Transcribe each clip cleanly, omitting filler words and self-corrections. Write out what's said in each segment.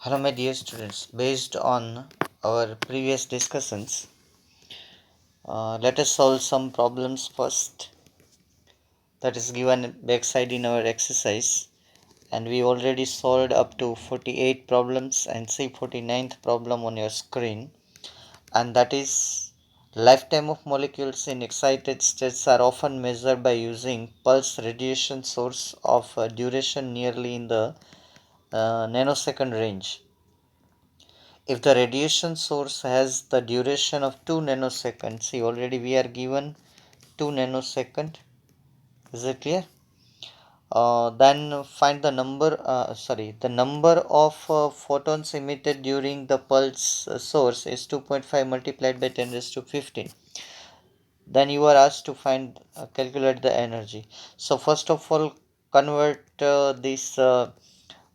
Hello, my dear students. Based on our previous discussions, let us solve some problems first. That is given backside in our exercise, and we already solved up to 48 problems and see 49th problem on your screen. And that is lifetime of molecules in excited states are often measured by using pulse radiation source of duration nearly in the nanosecond range. If the radiation source has the duration of 2 nanoseconds, see already we are given 2 nanosecond, is it clear? Then find the number of photons emitted during the pulse source is 2.5 multiplied by 10 raised to 15. Then you are asked to calculate the energy. So first of all, convert this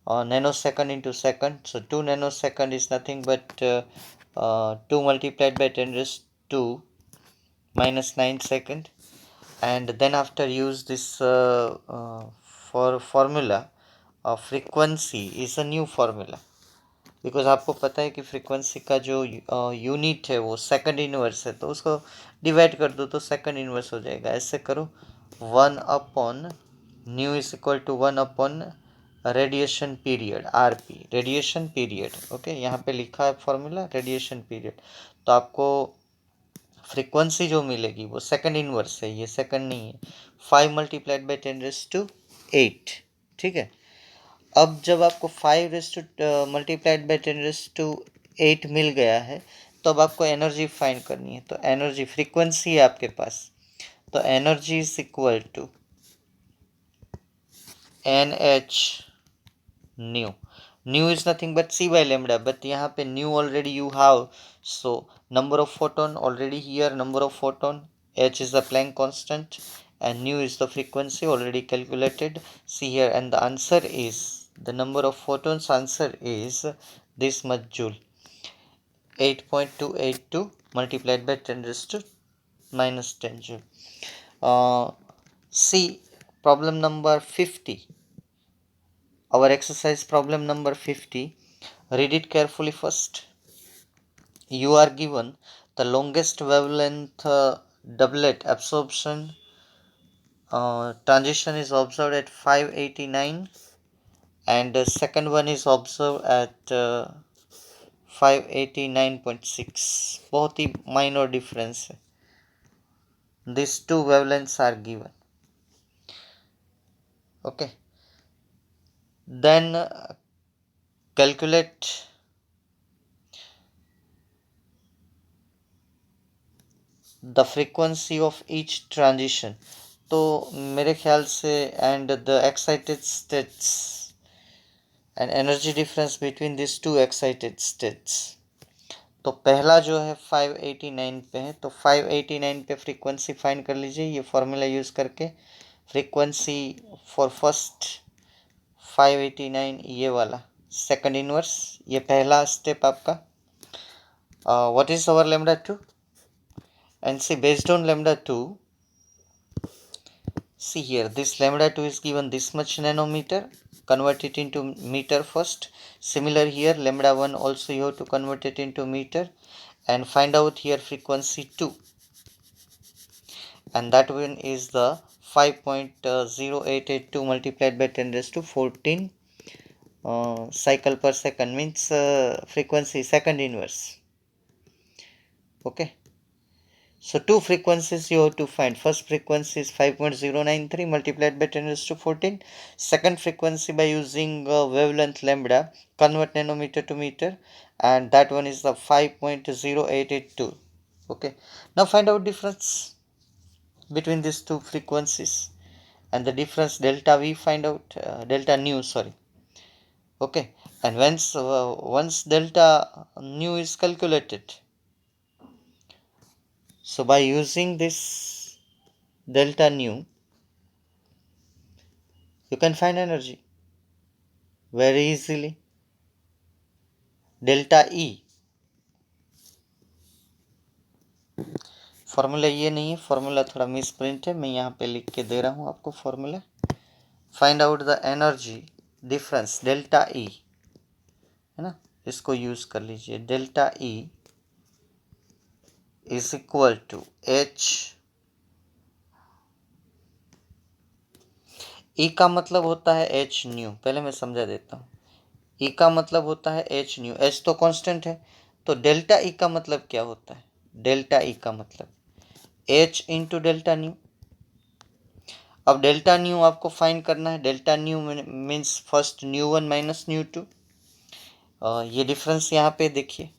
nanosecond into second. So 2 nanosecond is nothing but 2 multiplied by 10 raised to minus 9 second. And then after use this for formula, frequency is a new formula. Because आपको पता है कि frequency का जो unit है वो second inverse है, तो उसको डिवाइड कर दो तो सेकंड इनवर्स हो जाएगा. ऐसे करो 1 upon nu is equal to 1 upon radiation period RP, radiation period. Okay, यहाँ पे लिखा है फॉर्मूला रेडिएशन पीरियड. तो आपको फ्रीक्वेंसी जो मिलेगी वो सेकंड इनवर्स है, ये सेकंड नहीं है. 5 मल्टीप्लाइड बाई 10 रेज टू 8. ठीक है. अब जब आपको 5 raise to multiplied by 10 raise to 8 मिल गया है, तो अब आपको एनर्जी फाइंड करनी है. तो एनर्जी फ्रीक्वेंसी है आपके पास, तो energy is equal to NH nu. Nu is nothing but C by lambda, but यहाँ पे nu already you have. So number of photon already here, number of photon, H is the Planck constant, and nu is the frequency already calculated. See here, and the answer is, the number of photons answer is this much joule, 8.282 multiplied by 10 raised to minus 10 joule. See problem number 50, our exercise problem number 50. Read it carefully first. You are given the longest wavelength doublet absorption transition is observed at 589, and the second one is observed at 589.6. बहुत ही minor difference है. These two wavelengths are given. Okay. Then calculate the frequency of each transition. तो मेरे ख्याल से and the excited states and energy difference between these two excited states. तो पहला जो है 589 पे है, तो 589 पे फ्रीक्वेंसी फाइंड कर लीजिए ये फॉर्मूला यूज़ करके. फ्रीक्वेंसी फॉर फर्स्ट 589 ये वाला सेकंड इनवर्स, ये पहला स्टेप आपका. What is our lambda 2, and see based on lambda 2, see here this lambda 2 is given this much nanometer, convert it into meter first. Similar here, lambda 1 also you have to convert it into meter and find out here frequency 2, and that one is the 5.0882 multiplied by 10 raised to 14 cycle per second, means frequency second inverse. Okay. So two frequencies you have to find. First frequency is 5.093 multiplied by 10 raised to 14. Second frequency by using wavelength lambda, convert nanometer to meter, and that one is the 5.0882. Okay. Now find out difference between these two frequencies, and the difference delta V find out, delta nu, sorry. Okay. And once delta nu is calculated, so by using this delta nu, you can find energy very easily. Delta E, formula ये नहीं है, formula थोड़ा miss print है, मैं यहाँ पे लिख के दे रहा हूँ आपको formula. Find out the energy difference delta E. है ना, इसको यूज कर लीजिए। Delta E is equal to H, E का मतलब होता है एच न्यू, पहले मैं समझा देता हूँ। ई का मतलब होता है एच न्यू, एच तो कांस्टेंट है, तो डेल्टा ई का मतलब क्या होता है? डेल्टा ई का मतलब एच इंटू डेल्टा न्यू। अब डेल्टा न्यू आपको फाइंड करना है। Delta nu means first nu one minus nu two. ये डिफरेंस यहाँ पे देखिए,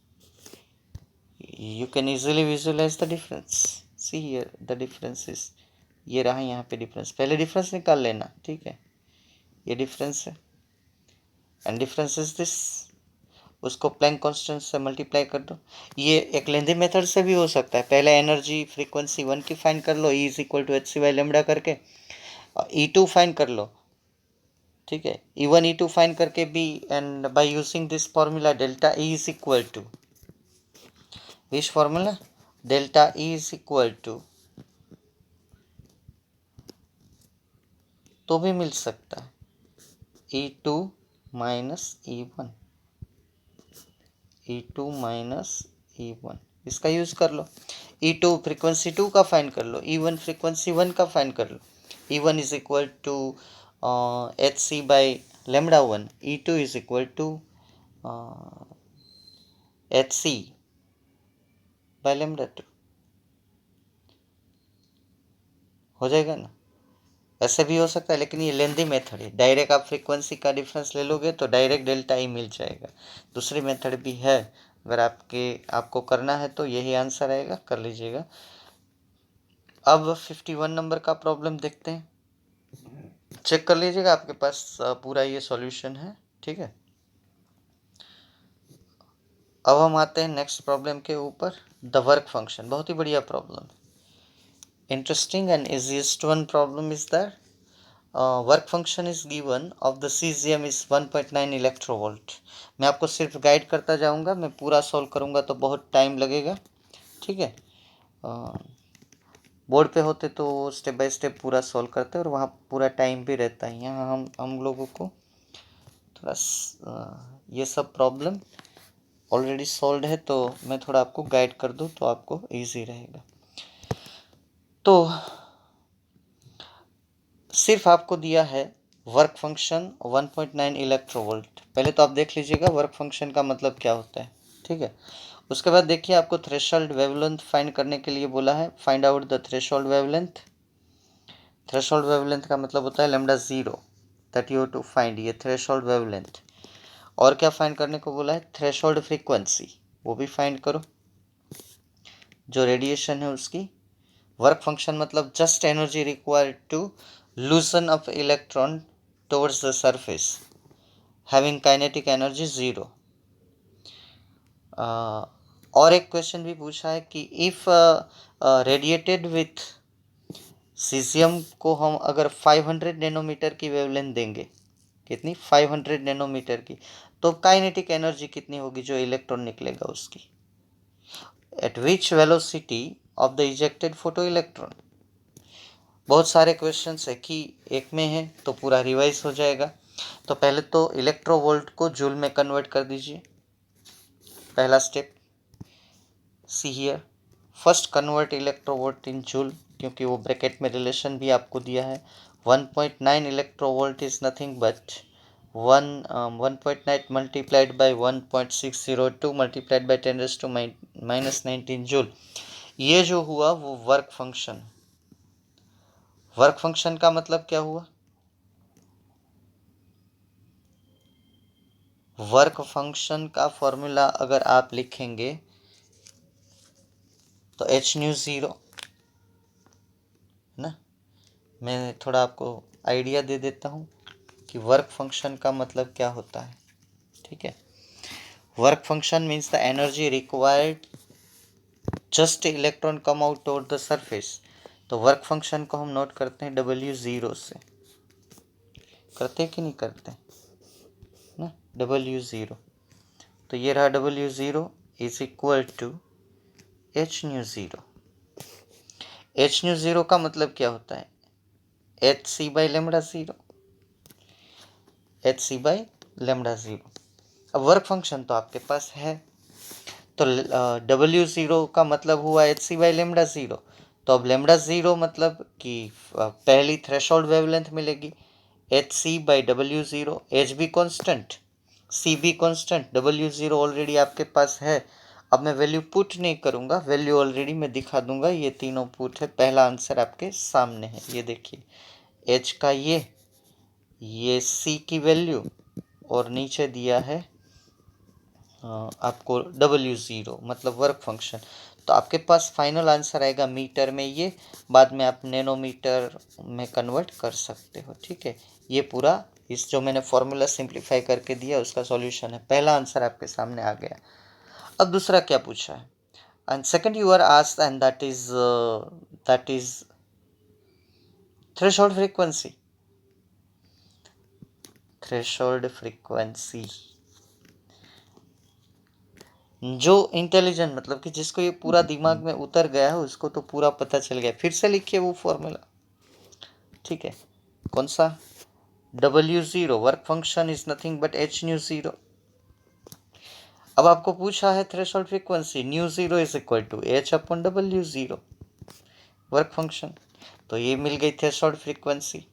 you can easily visualise the difference. See here the difference is, ये रहा यहाँ पे डिफरेंस, पहले डिफरेंस निकाल लेना, ठीक है। ये डिफरेंस है एंड डिफरेंस इज दिस, उसको प्लैंक कांस्टेंट से मल्टीप्लाई कर दो। ये एक लेंथी मेथड से भी हो सकता है। पहले एनर्जी फ्रीक्वेंसी वन की फाइंड कर लो, E is equal to H C by lambda करके, ई टू फाइंड कर लो, ठीक है। E1 E2 फाइंड करके भी, and by using this formula delta E is equal to, which formula? Delta E is equal to, तो भी मिल सकता है E2 minus E1, E2 minus E1, इसका यूज कर लो। E2 फ्रीक्वेंसी 2 का फाइंड कर लो, E1 फ्रीक्वेंसी 1 का फाइंड कर लो। E1 is equal to H C by lambda 1, E2 is equal to H C by lambda 2, हो जाएगा ना। ऐसे भी हो सकता है, लेकिन ये लेंदी मेथड है। डायरेक्ट आप फ्रीक्वेंसी का डिफरेंस ले लोगे तो डायरेक्ट डेल्टा ई मिल जाएगा। दूसरी मेथड भी है, अगर आपको करना है तो यही आंसर आएगा, कर लीजिएगा। अब 51 नंबर का प्रॉब्लम देखते हैं, चेक कर लीजिएगा, आपके पास पूरा ये सॉल्यूशन है, ठीक है। अब हम आते हैं नेक्स्ट प्रॉब्लम के ऊपर, द वर्क फंक्शन। बहुत ही बढ़िया problem, interesting and easiest one problem is that work function is given of the caesium is 1.9 electronvolt. मैं आपको सिर्फ गाइड करता जाऊंगा, मैं पूरा सॉल्व करूंगा तो बहुत टाइम लगेगा, ठीक है। बोर्ड पे होते तो स्टेप बाय स्टेप पूरा सॉल्व करते और वहाँ पूरा टाइम भी रहता है। यहाँ हम लोगों को थोड़ा ये सब प्रॉब्लम ऑलरेडी सॉल्व है, तो मैं थोड़ा आपको गाइड कर दूँ तो आपको ईजी रहेगा। तो सिर्फ आपको दिया है वर्क फंक्शन 1.9 इलेक्ट्रोवोल्ट। पहले तो आप देख लीजिएगा वर्क फंक्शन का मतलब क्या होता है, ठीक है। उसके बाद देखिए, आपको थ्रेशोल्ड वेवलेंथ फाइंड करने के लिए बोला है, find out the threshold wavelength. Threshold wavelength का मतलब होता है lambda 0, that you have to find, ये थ्रेशोल्ड वेवलेंथ। और क्या फाइंड करने को बोला है? थ्रेशोल्ड फ्रीक्वेंसी, वो भी फाइंड करो, जो रेडिएशन है उसकी। वर्क फंक्शन मतलब just energy required to loosen up electron towards the surface having kinetic energy 0। और एक क्वेश्चन भी पूछा है कि इफ रेडिएटेड विथ सीजियम को हम अगर 500 नैनोमीटर की वेवलेंथ देंगे, कितनी? 500 नैनोमीटर की, तो काइनेटिक एनर्जी कितनी होगी जो इलेक्ट्रॉन निकलेगा उसकी? Eight which velocity of the ejected photo electron. बहुत सारे क्वेश्चंस है कि एक में है तो पूरा रिवाइज हो जाएगा। तो पहले तो इलेक्ट्रोवोल्ट को जूल में कन्वर्ट कर दीजिए, पहला step. See here, first convert electronvolt in joule, क्योंकि वो ब्रैकेट में रिलेशन भी आपको दिया है। 1.9 electronvolt is nothing but 1.9 multiplied by 1.602 multiplied by 10⁻⁻19 joule. ये जो हुआ वो वर्क फंक्शन। वर्क फंक्शन का मतलब क्या हुआ? वर्क फंक्शन का फॉर्मूला अगर आप लिखेंगे तो एच न्यू 0, है ना। मैं थोड़ा आपको आइडिया दे देता हूँ कि वर्क फंक्शन का मतलब क्या होता है, ठीक है। Work function means the energy required just electron come out over the surface. तो वर्क फंक्शन को हम नोट करते हैं W0 से, करते हैं कि नहीं करते ना, W0। तो ये रहा W0 is equal to H nu 0। H nu 0 का मतलब क्या होता है? H C by lambda 0, H C by lambda 0। अब वर्क फंक्शन तो आपके पास है, तो W0 का मतलब हुआ hc/λ0। तो अब λ0 मतलब कि पहली थ्रेशोल्ड वेवलेंथ मिलेगी hc/W0, h भी कांस्टेंट, c भी कांस्टेंट, W0 ऑलरेडी आपके पास है। अब मैं वैल्यू पुट नहीं करूंगा, वैल्यू ऑलरेडी मैं दिखा दूंगा, ये तीनों पुट है। पहला आंसर आपके सामने है, ये देखिए h का ये c की वैल्यू और नीचे दिया है आपको W0 मतलब वर्क फंक्शन। तो आपके पास फाइनल आंसर आएगा मीटर में, ये बाद में आप नैनोमीटर में कन्वर्ट कर सकते हो। ठीक है, ये पूरा इस जो मैंने फॉर्मूला सिंप्लीफाई करके दिया उसका सॉल्यूशन है। पहला आंसर आपके सामने आ गया। अब दूसरा क्या पूछा है, and second you are asked and that is threshold frequency. Threshold frequency, जो इंटेलिजेंट मतलब कि जिसको ये पूरा दिमाग में उतर गया है उसको तो पूरा पता चल गया। फिर से लिखिए वो फॉर्मूला। ठीक है, कौन सा? W0 work function is nothing but h/0। अब आपको पूछा है threshold frequency, ν0 is equal to h/W0 work function. तो ये मिल गई threshold frequency.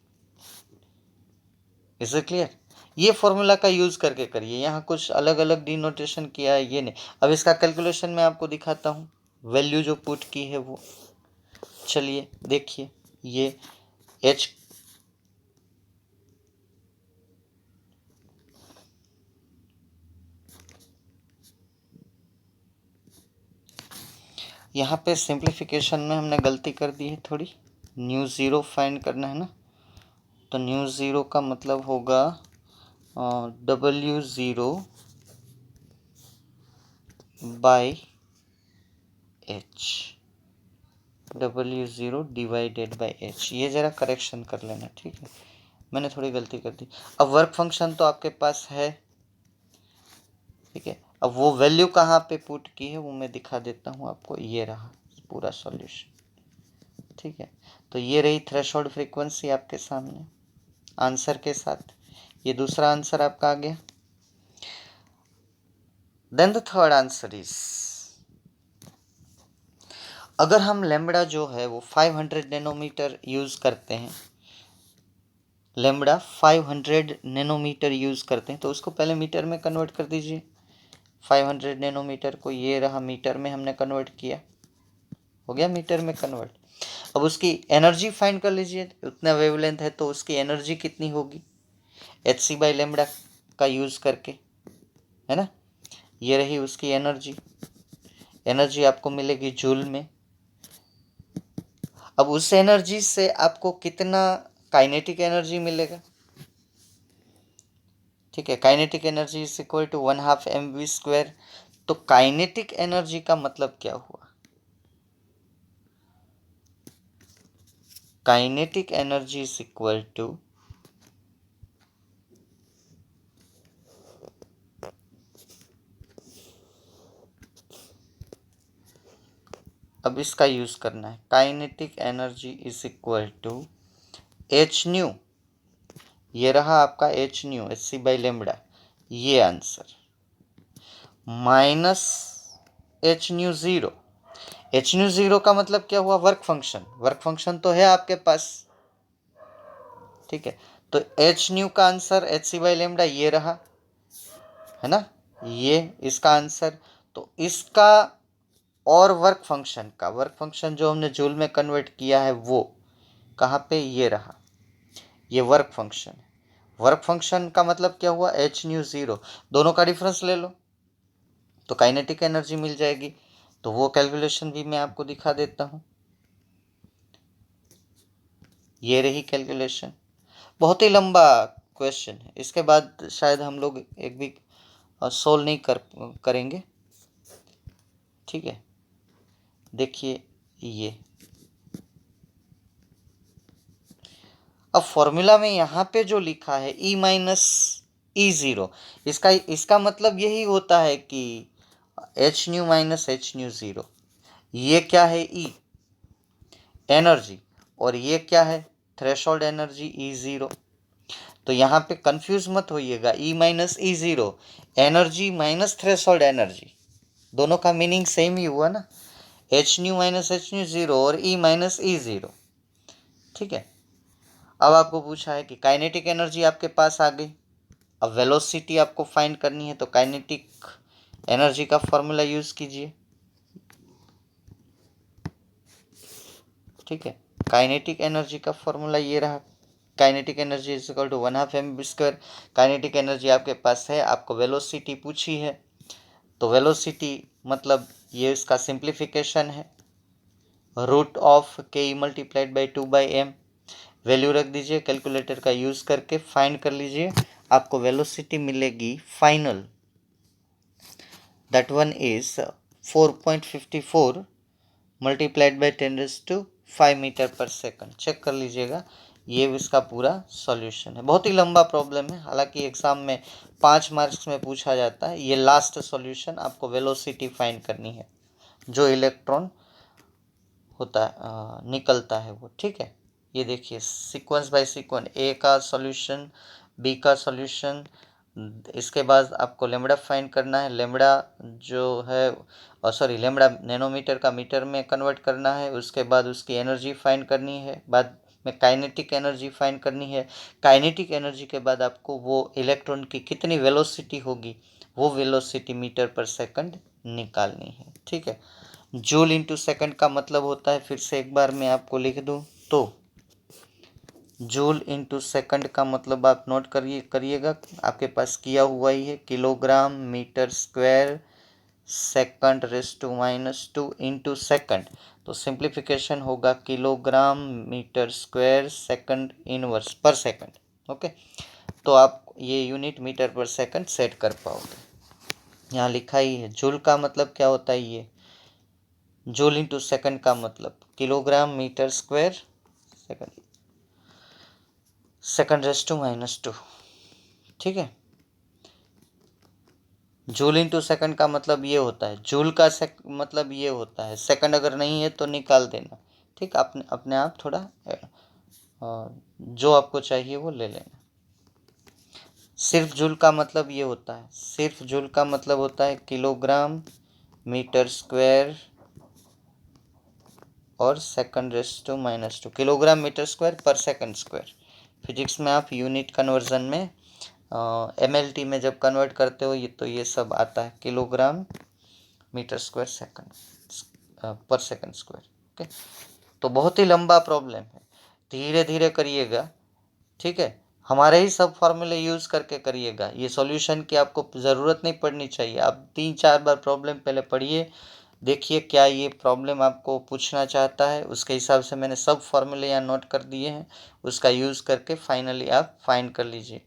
Is it clear? ये फॉर्मूला का यूज करके करिए, यहाँ कुछ अलग अलग डिनोटेशन किया है ये नहीं। अब इसका कैलकुलेशन मैं आपको दिखाता हूँ, वैल्यू जो पुट की है वो। चलिए देखिए, ये h यहाँ पे सिंप्लीफिकेशन में हमने गलती कर दी है थोड़ी। ν0 फाइंड करना है ना, तो ν0 का मतलब होगा W0 by h, W0 divided by h। ये ज़रा करेक्शन कर लेना, ठीक है, मैंने थोड़ी गलती कर दी। अब वर्क फंक्शन तो आपके पास है, ठीक है। अब वो वैल्यू कहाँ पे पुट की है वो मैं दिखा देता हूँ आपको। ये रहा पूरा सॉल्यूशन, ठीक है। तो ये रही थ्रेशोल्ड फ्रीक्वेंसी आपके सामने आंसर के साथ। ये दूसरा आंसर आपका आ गया। Then the third answer is, अगर हम लैम्बडा जो है वो 500 नैनोमीटर यूज करते हैं, लैम्बडा 500 नैनोमीटर यूज करते हैं, तो उसको पहले मीटर में कन्वर्ट कर दीजिए। 500 नैनोमीटर को ये रहा मीटर में हमने कन्वर्ट किया, हो गया मीटर में कन्वर्ट। अब उसकी एनर्जी फाइंड कर लीजिए, उतना वेवलेंथ है तो उसकी एनर्जी कितनी होगी hc/λ का यूज करके, है ना। ये रही उसकी एनर्जी, एनर्जी आपको मिलेगी जूल में। अब उस एनर्जी से आपको कितना काइनेटिक एनर्जी मिलेगा, ठीक है। Kinetic energy is equal to 1/2 mv²। तो काइनेटिक एनर्जी का मतलब क्या हुआ, kinetic energy is equal to अब इसका यूज करना है, kinetic energy is equal to h/ν। ये रहा आपका h/ν hc/λ, ये आंसर माइनस h/ν0। h/ν0 का मतलब क्या हुआ, वर्क फंक्शन। वर्क फंक्शन तो है आपके पास, ठीक है। तो h/ν का आंसर hc/λ ये रहा, है ना, ये इसका आंसर। तो इसका और वर्क फंक्शन का, वर्क फंक्शन जो हमने जूल में कन्वर्ट किया है वो कहाँ पे, ये रहा, ये वर्क फंक्शन। वर्क फंक्शन का मतलब क्या हुआ, h/ν0। दोनों का डिफरेंस ले लो तो काइनेटिक एनर्जी मिल जाएगी। तो वो कैलकुलेशन भी मैं आपको दिखा देता हूँ, ये रही कैलकुलेशन। बहुत ही लंबा क्वेश्चन है, इसके बाद शायद हम लोग एक भी सोल्व नहीं करेंगे, ठीक है। देखिए ये, अब फॉर्मूला में यहाँ पे जो लिखा है E-E0, इसका मतलब यही होता है कि h/ν माइनस h/ν0। ये क्या है, E एनर्जी, और ये क्या है, थ्रेशोल्ड एनर्जी E0। तो यहाँ पे कंफ्यूज मत होइएगा, E माइनस ई zero, energy minus threshold energy, दोनों का मीनिंग सेम ही हुआ ना, H nu minus h new zero और E माइनस ई ज़ीरो। ठीक है, अब आपको पूछा है कि काइनेटिक एनर्जी आपके पास आ गई, अब वेलोसिटी आपको फाइंड करनी है, तो काइनेटिक एनर्जी का फॉर्मूला यूज कीजिए। ठीक है, काइनेटिक एनर्जी का फॉर्मूला ये रहा, kinetic energy is equal to 1/2 mv²। Kinetic energy आपके पास है, आपको वेलोसिटी पूछी है, तो वेलोसिटी मतलब ये इसका सिंप्लीफिकेशन है, रूट ऑफ के ई मल्टीप्लाइड बाई 2/m, वैल्यू रख दीजिए, कैलकुलेटर का यूज करके फाइंड कर लीजिए, आपको वेलोसिटी मिलेगी final, that one is 4.54 multiplied by 10⁵ metre पर सेकंड। चेक कर लीजिएगा, ये इसका पूरा सॉल्यूशन है। बहुत ही लंबा प्रॉब्लम है, हालांकि एग्जाम में 5 मार्क्स में पूछा जाता है। ये लास्ट सॉल्यूशन, आपको वेलोसिटी फाइंड करनी है, जो इलेक्ट्रॉन होता है निकलता है वो। ठीक है, ये देखिए सीक्वेंस बाय सीक्वेंस, ए का सॉल्यूशन, बी का सॉल्यूशन, इसके बाद आपको लेमड़ा फाइंड करना है, लेमड़ा जो है सॉरी लेमड़ा नैनोमीटर का मीटर में कन्वर्ट करना है, उसके बाद उसकी एनर्जी फाइंड करनी है, बाद में काइनेटिक एनर्जी फाइंड करनी है, काइनेटिक एनर्जी के बाद आपको वो इलेक्ट्रॉन की कितनी वेलोसिटी होगी वो वेलोसिटी मीटर पर सेकंड निकालनी है। ठीक है, जूल इंटू सेकंड का मतलब होता है, फिर से एक बार मैं आपको लिख दूं तो जूल इंटू सेकंड का मतलब आप नोट करिएगा, आपके पास किया हुआ ही है, kilogram metre square second raise to -2 into second, तो सिंप्लीफिकेशन होगा kilogram metre square second inverse पर सेकंड। ओके, तो आप ये यूनिट मीटर पर सेकंड सेट कर पाओगे। यहाँ लिखा ही है, जूल का मतलब क्या होता है, ये जूल इंटू सेकंड का मतलब kilogram metre square second second raise to -2। ठीक है, जूल इंटू सेकंड का मतलब ये होता है, जूल का मतलब ये होता है, सेकंड अगर नहीं है तो निकाल देना। ठीक, अपने अपने आप थोड़ा जो आपको चाहिए वो ले लेना। सिर्फ जूल का मतलब ये होता है, सिर्फ जूल का मतलब होता है किलोग्राम मीटर स्क्वायर और second raise to -2, kilogram metre square पर सेकंड स्क्वायर। फिजिक्स में आप यूनिट कन्वर्जन में MLT में जब कन्वर्ट करते हो ये, तो ये सब आता है, किलोग्राम मीटर स्क्वायर सेकंड पर सेकंड स्क्वायर। ओके, तो बहुत ही लंबा प्रॉब्लम है, धीरे धीरे करिएगा। ठीक है, हमारे ही सब फॉर्मूले यूज़ करके करिएगा, ये सॉल्यूशन की आपको ज़रूरत नहीं पड़नी चाहिए। आप 3-4 बार प्रॉब्लम पहले पढ़िए, देखिए क्या ये प्रॉब्लम आपको पूछना चाहता है, उसके हिसाब से मैंने सब फॉर्मूले यहाँ नोट कर दिए हैं, उसका यूज़ करके फाइनली आप फाइंड कर लीजिए।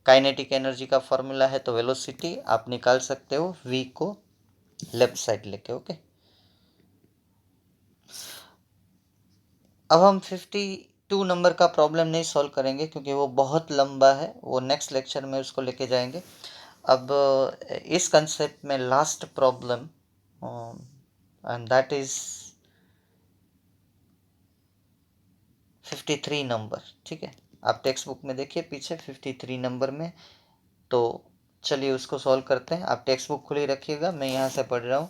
काइनेटिक एनर्जी का फॉर्मूला है, तो वेलोसिटी आप निकाल सकते हो v को लेफ्ट साइड लेके। ओके, अब हम 52 नंबर का प्रॉब्लम नहीं सॉल्व करेंगे क्योंकि वो बहुत लंबा है, वो नेक्स्ट लेक्चर में उसको लेके जाएंगे। अब इस कंसेप्ट में last problem and that is 53 number. ठीक है, आप टेक्स्ट बुक में देखिए पीछे 53 नंबर में, तो चलिए उसको सॉल्व करते हैं। आप टेक्स्ट बुक खुली रखिएगा, मैं यहाँ से पढ़ रहा हूँ।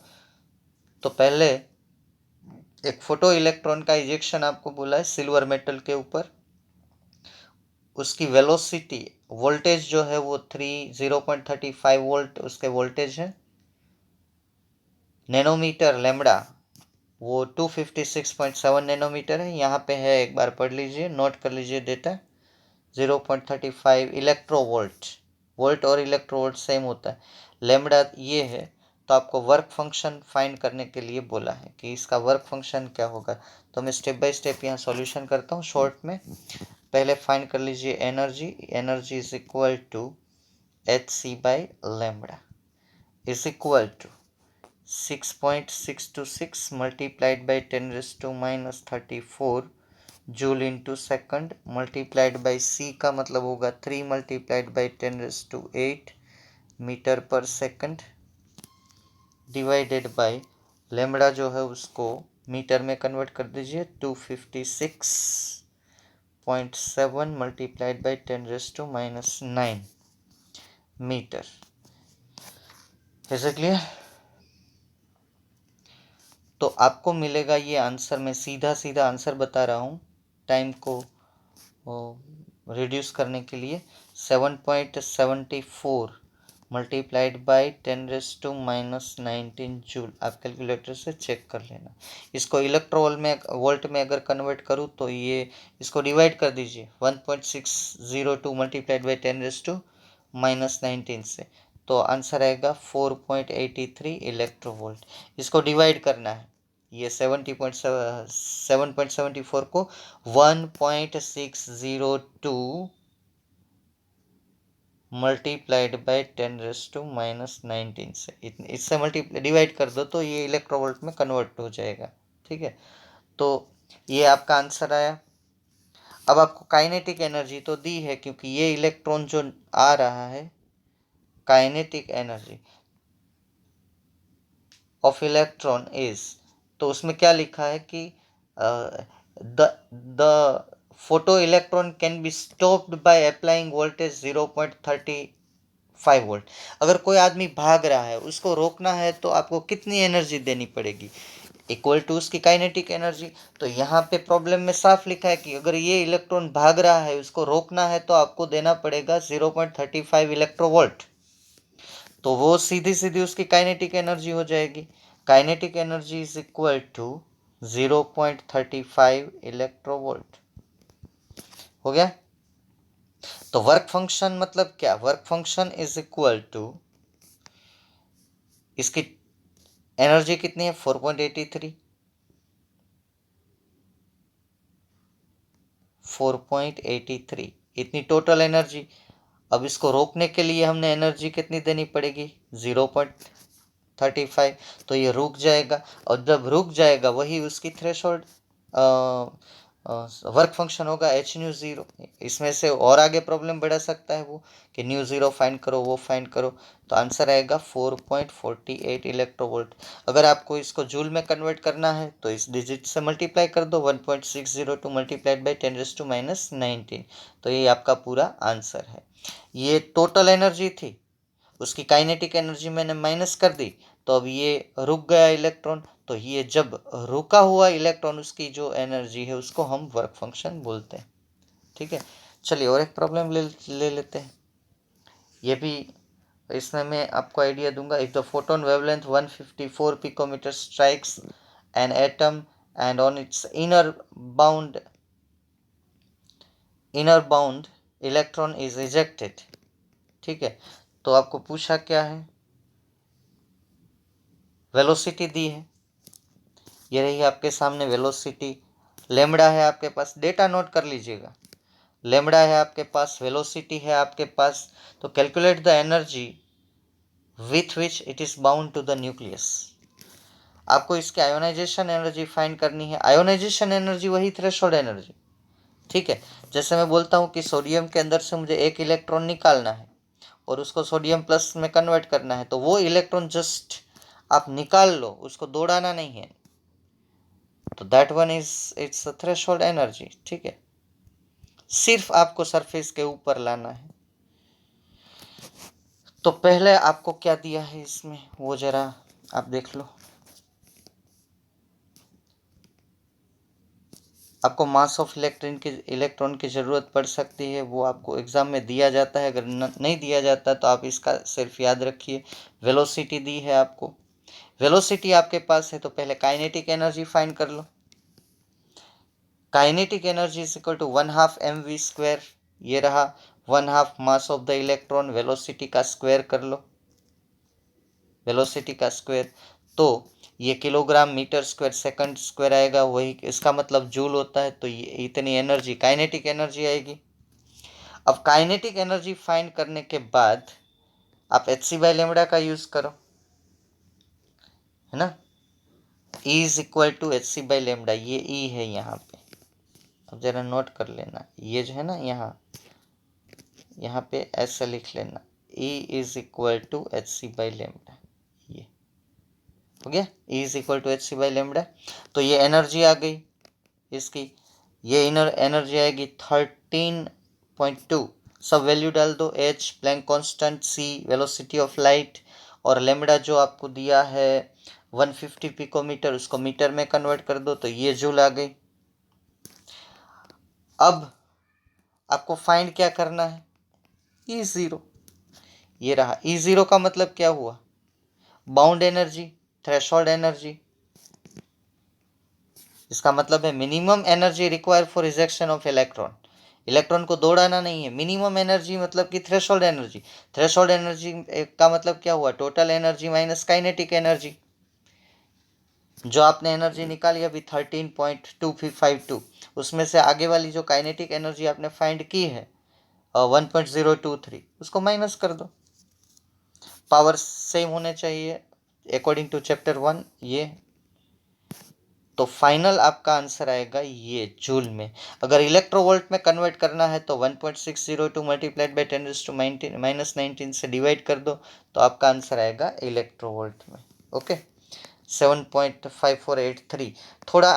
तो पहले एक फोटो इलेक्ट्रॉन का इजेक्शन आपको बोला है सिल्वर मेटल के ऊपर, उसकी वेलोसिटी, वोल्टेज जो है वो 0.35 वोल्ट उसके वोल्टेज है, नैनोमीटर लेमड़ा वो 256.7 नैनोमीटर है, यहाँ पे है, एक बार पढ़ लीजिए, नोट कर लीजिए डेटा। 0.35 इलेक्ट्रोवोल्ट, वोल्ट और इलेक्ट्रोवोल्ट सेम होता है, लेमड़ा ये है। तो आपको वर्क फंक्शन फाइंड करने के लिए बोला है कि इसका वर्क फंक्शन क्या होगा, तो मैं स्टेप बाय स्टेप यहाँ सॉल्यूशन करता हूँ शॉर्ट में। पहले फाइंड कर लीजिए energy, energy is equal to hc by lambda is equal to 6.626 multiplied by 10⁻⁻34 joule into second, multiplied by c का मतलब होगा 3 मल्टीप्लाइड बाई 10⁸ मीटर पर सेकंड, डिवाइडेड बाई लेमड़ा जो है उसको मीटर में कन्वर्ट कर दीजिए, 256 0.7 multiplied by 10⁻⁹ metre. Is it clear? तो आपको मिलेगा ये आंसर, मैं सीधा सीधा आंसर बता रहा हूँ टाइम को रिड्यूस करने के लिए। 7.74 मल्टीप्लाइड बाई 10⁻⁹ जूल। आप कैलकुलेटर से चेक कर लेना। इसको वोल्ट में अगर कन्वर्ट करूँ तो ये इसको डिवाइड कर दीजिए 1.602 मल्टीप्लाइड बाई 10⁻⁻19 से, तो आंसर आएगा 4.83 इलेक्ट्रोवोल्ट। इसको डिवाइड करना है, ये 7.74 को 1.602 मल्टीप्लाइड बाई 10⁻⁹ से, इससे डिवाइड कर दो तो ये इलेक्ट्रोवोल्ट में कन्वर्ट हो जाएगा। ठीक है, तो ये आपका आंसर आया। अब आपको काइनेटिक एनर्जी तो दी है, क्योंकि ये इलेक्ट्रॉन जो आ रहा है, kinetic energy of electron is, तो उसमें क्या लिखा है कि the photo electron can be stopped by applying voltage 0.35 volt. अगर कोई आदमी भाग रहा है, उसको रोकना है तो आपको कितनी एनर्जी देनी पड़ेगी? इक्वल टू उसकी काइनेटिक एनर्जी। तो यहाँ पे प्रॉब्लम में साफ लिखा है कि अगर ये इलेक्ट्रॉन भाग रहा है, उसको रोकना है तो आपको देना पड़ेगा 0.35 इलेक्ट्रोवोल्ट। तो वो सीधी सीधी उसकी काइनेटिक एनर्जी हो जाएगी। Kinetic energy is equal to 0.35 electronvolt. हो गया? तो वर्क फंक्शन मतलब क्या? Work function is equal to, इसकी एनर्जी कितनी है? 4.83, 4.83 इतनी टोटल एनर्जी। अब इसको रोकने के लिए हमने एनर्जी कितनी देनी पड़ेगी? 0.35। तो ये रुक जाएगा, और जब रुक जाएगा वही उसकी थ्रेशोल्ड वर्क फंक्शन होगा h⁻0। इसमें से और आगे प्रॉब्लम बढ़ा सकता है वो, कि 𝛎0 फाइंड करो, वो फाइंड करो। तो आंसर आएगा 4.48 इलेक्ट्रोवोल्ट। अगर आपको इसको जूल में कन्वर्ट करना है तो इस डिजिट से मल्टीप्लाई कर दो, 1.602 मल्टीप्लाइड बाई 10⁻⁹ तो ये आपका पूरा आंसर है। ये टोटल एनर्जी थी, उसकी काइनेटिक एनर्जी मैंने माइनस कर दी, तो अब ये रुक गया इलेक्ट्रॉन। तो ये जब रुका हुआ इलेक्ट्रॉन, उसकी जो एनर्जी है, उसको हम वर्क फंक्शन बोलते हैं। ठीक है, चलिए और एक प्रॉब्लम ले लेते हैं। ये भी, इसमें मैं आपको आइडिया दूंगा। If the photon wavelength 154 picometre strikes an atom and on its inner bound electron is ejected. ठीक है, तो आपको पूछा क्या है? वेलोसिटी दी है, ये रही आपके सामने वेलोसिटी। लेमड़ा है आपके पास, डेटा नोट कर लीजिएगा। लेमड़ा है आपके पास, वेलोसिटी है आपके पास। तो calculate the energy with which it is bound to the nucleus. आपको इसकी आयोनाइजेशन एनर्जी फाइंड करनी है। आयोनाइजेशन एनर्जी वही थ्रेशोल्ड एनर्जी। ठीक है, जैसे मैं बोलता हूँ कि सोडियम के अंदर से मुझे एक इलेक्ट्रॉन निकालना है और उसको सोडियम प्लस में कन्वर्ट करना है, तो वो इलेक्ट्रॉन जस्ट आप निकाल लो, उसको दौड़ाना नहीं है। तो that one is it's threshold energy. ठीक है, सिर्फ आपको सरफेस के ऊपर लाना है। तो पहले आपको क्या दिया है इसमें, वो जरा आप देख लो। आपको मास ऑफ इलेक्ट्रॉन की ज़रूरत पड़ सकती है, वो आपको एग्जाम में दिया जाता है। अगर नहीं दिया जाता तो आप इसका सिर्फ याद रखिए। वेलोसिटी दी है आपको, वेलोसिटी आपके पास है, तो पहले काइनेटिक एनर्जी फाइंड कर लो। Kinetic energy is equal to 1/2 mv²। ये रहा 1/2 mass of the electron, velocity का स्क्वायर कर लो, वेलोसिटी का स्क्वायर। तो ये kilogram metre square second square आएगा, वही इसका मतलब जूल होता है। तो ये इतनी एनर्जी काइनेटिक एनर्जी आएगी। अब काइनेटिक एनर्जी फाइंड करने के बाद आप hc/λ का यूज करो, है ना। E is equal to hc/λ, ये E है यहाँ पे। अब जरा नोट कर लेना, ये जो है ना, यहाँ पे ऐसे लिख लेना, E is equal to hc/λ। ये हो गया, E is equal to hc/λ। तो ये एनर्जी आ गई इसकी। ये इनर एनर्जी आएगी 13.2। सब वैल्यू डाल दो, h Planck constant, c velocity of light, और लेमडा जो आपको दिया है 150 पिकोमीटर, उसको मीटर में कन्वर्ट कर दो तो ये जूल आ गई। अब आपको फाइंड क्या करना है, E0। ये रहा E0 का मतलब क्या हुआ, बाउंड एनर्जी, थ्रेशोल्ड एनर्जी। इसका मतलब है minimum energy require for rejection of electron. Electron को दौड़ाना नहीं है, मिनिमम एनर्जी मतलब कि थ्रेशोल्ड एनर्जी। थ्रेशोल्ड एनर्जी का मतलब क्या हुआ, total energy minus kinetic energy. जो आपने एनर्जी निकाली अभी 13.252, उसमें से आगे वाली जो काइनेटिक एनर्जी आपने फाइंड की है 1.023, उसको माइनस कर दो। पावर सेम होने चाहिए अकॉर्डिंग टू चैप्टर 1 ये। तो फाइनल आपका आंसर आएगा ये जूल में। अगर इलेक्ट्रोवोल्ट में कन्वर्ट करना है तो 1.602 मल्टीप्लाइड बाई 10⁻⁻19 से डिवाइड कर दो, तो आपका आंसर आएगा इलेक्ट्रोवोल्ट में। ओके, 7.5483। थोड़ा